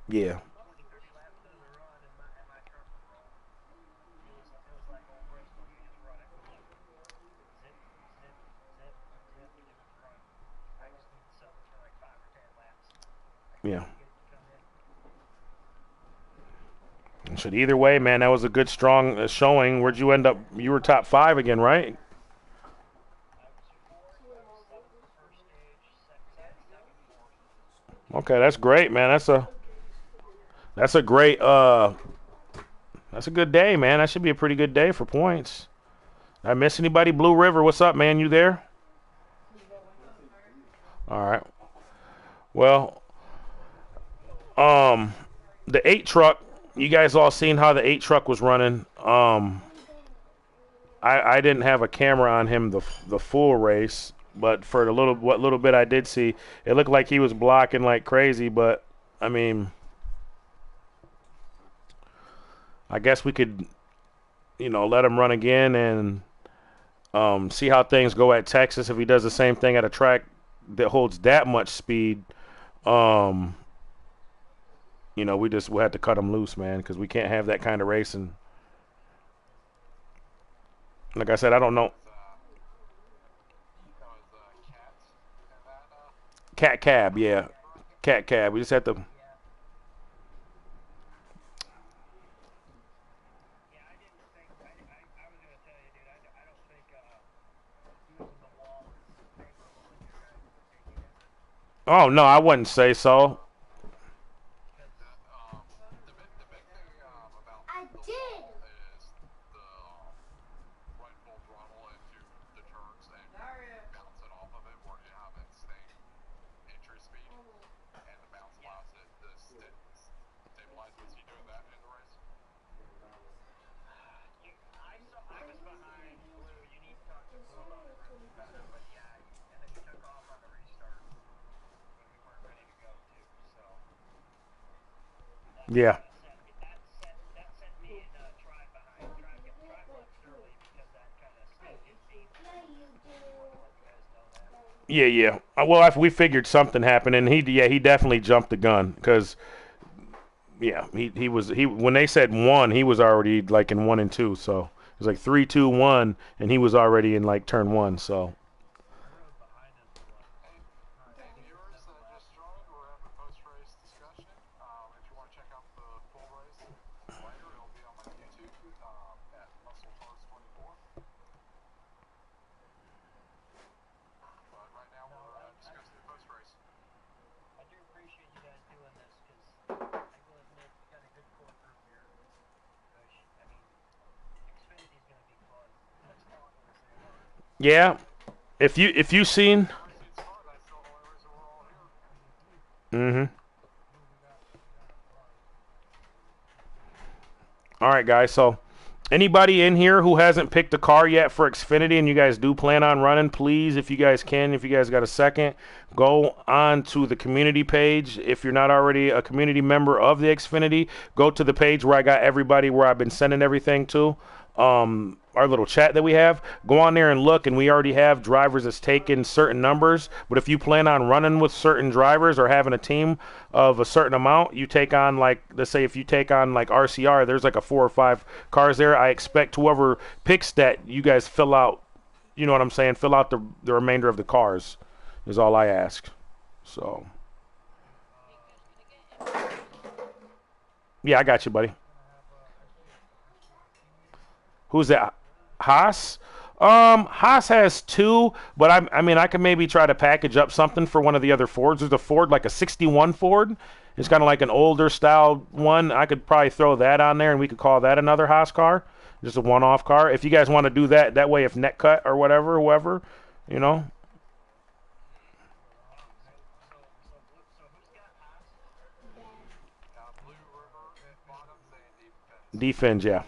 Yeah. Yeah. Should either way, man, that was a good, strong showing. Where'd you end up? You were top 5 again, right? Okay, that's great, man. That's a great that's a good day, man. That should be a pretty good day for points. I miss anybody? Blue River, what's up, man? You there? All right. Well, the 8 truck, you guys all seen how the 8 truck was running. I didn't have a camera on him the full race, but for the little bit I did see, it looked like he was blocking like crazy, but I mean, I guess we could, let him run again and see how things go at Texas. If he does the same thing at a track that holds that much speed, we'll have to cut him loose, man, because we can't have that kind of racing. Like I said, I don't know. Cat Cab, yeah. Cat Cab. We just have to. Oh, no, I wouldn't say so. Yeah. Yeah. Well, we figured something happened, and he definitely jumped the gun because, yeah, he was when they said 1, he was already like in 1 and 2, so it was like 3, 2, 1, and he was already in like turn 1, so. Yeah, if you seen. Mm-hmm. All right, guys. So, anybody in here who hasn't picked a car yet for Xfinity, and you guys do plan on running, please, if you guys got a second, go on to the community page. If you're not already a community member of the Xfinity, go to the page where I got everybody, where I've been sending everything to. Our little chat that we have, go on there and look, and we already have drivers that's taken certain numbers. But if you plan on running with certain drivers or having a team of a certain amount, you take on, like, let's say if you take on like RCR, there's like a 4 or 5 cars there. I expect whoever picks that, you guys fill out, you know what I'm saying, fill out the remainder of the cars is all I ask. So yeah, I got you, buddy. Who's that? Haas? Haas has 2, but I mean, I can maybe try to package up something for one of the other Fords. There's a Ford, like a 61 Ford. It's kind of like an older style one. I could probably throw that on there, and we could call that another Haas car. Just a one-off car. If you guys want to do that, that way if Netcut or whatever, whoever, you know. Defense, yeah.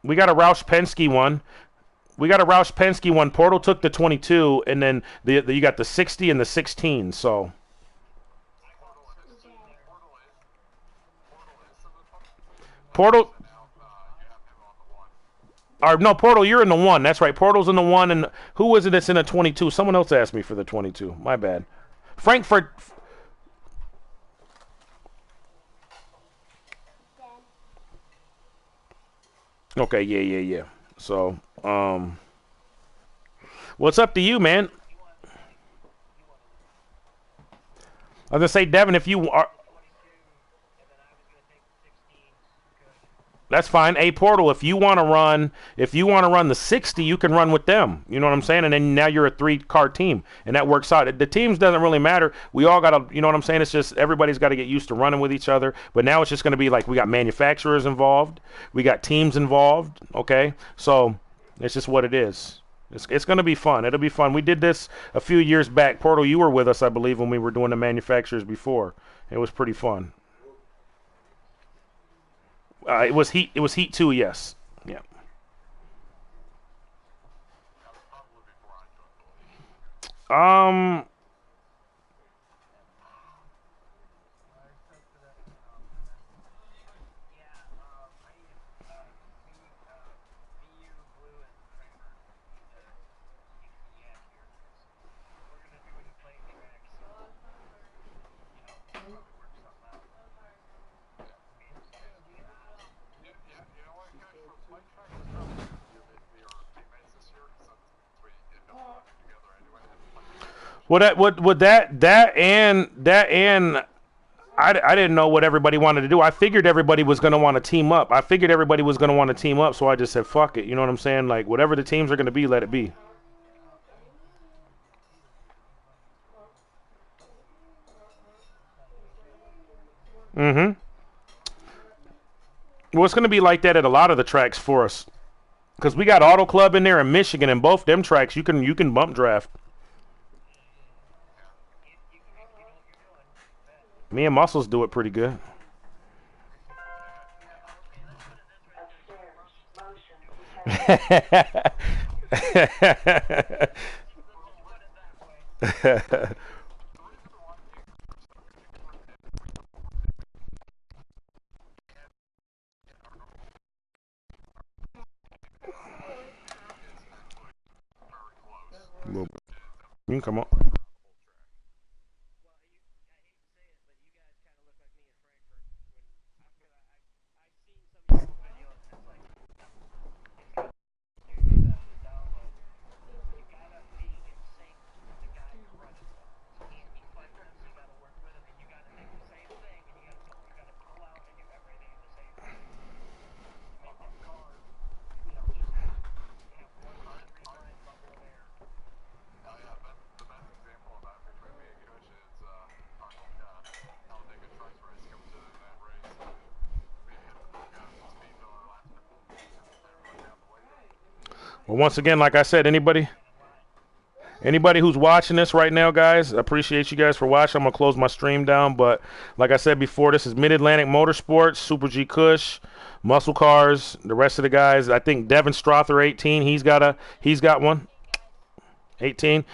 We got a Roush Penske one. Portal took the 22, and then you got the 60 and the 16. So Portal, or no, Portal, you're in the 1. That's right. Portal's in the 1, and who was it that's in the 22? Someone else asked me for the 22. My bad. Frankfurt. Okay, yeah. So, well, it's up to you, man. I was gonna say, Devin, if you are. That's fine. A Portal, if you want to run the 60, you can run with them. You know what I'm saying? And then now you're a 3-car team, and that works out. The teams doesn't really matter. We all got to, you know what I'm saying? It's just everybody's got to get used to running with each other. But now it's just going to be like we got manufacturers involved, we got teams involved. Okay, so it's just what it is. It's going to be fun. It'll be fun. We did this a few years back. Portal, you were with us, I believe, when we were doing the manufacturers before. It was pretty fun. It was Heat. It was Heat 2. Yes. Yeah. Well, that and I didn't know what everybody wanted to do. I figured everybody was going to want to team up. So I just said, fuck it. You know what I'm saying? Like, whatever the teams are going to be, let it be. Mm-hmm. Well, it's going to be like that at a lot of the tracks for us. Because we got Auto Club in there in Michigan, and both them tracks, you can bump draft. Me and Muscles do it pretty good. You can come on. Well, once again, like I said, anybody who's watching this right now, guys, I appreciate you guys for watching. I'm going to close my stream down. But like I said before, this is Mid-Atlantic Motorsports, Super G Kush, Muscle Cars, the rest of the guys. I think Devin Strother, 18, he's got one. 18.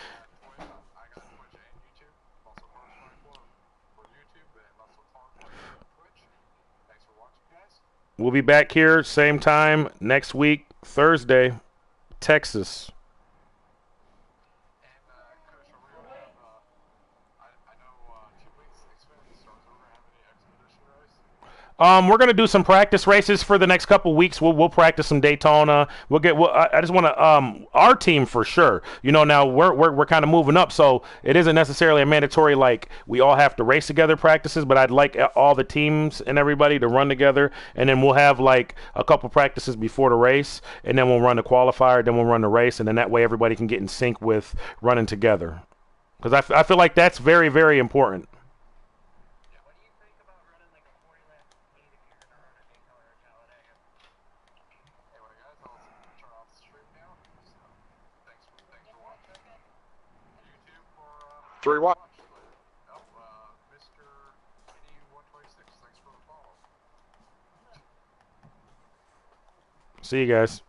We'll be back here same time next week, Thursday, Texas. We're gonna do some practice races for the next couple weeks. We'll practice some Daytona. I just want to our team for sure. You know, now we're kind of moving up, so it isn't necessarily a mandatory like we all have to race together practices. But I'd like all the teams and everybody to run together, and then we'll have like a couple practices before the race, and then we'll run the qualifier, then we'll run the race, and then that way everybody can get in sync with running together. Because I feel like that's very, very important. See you guys.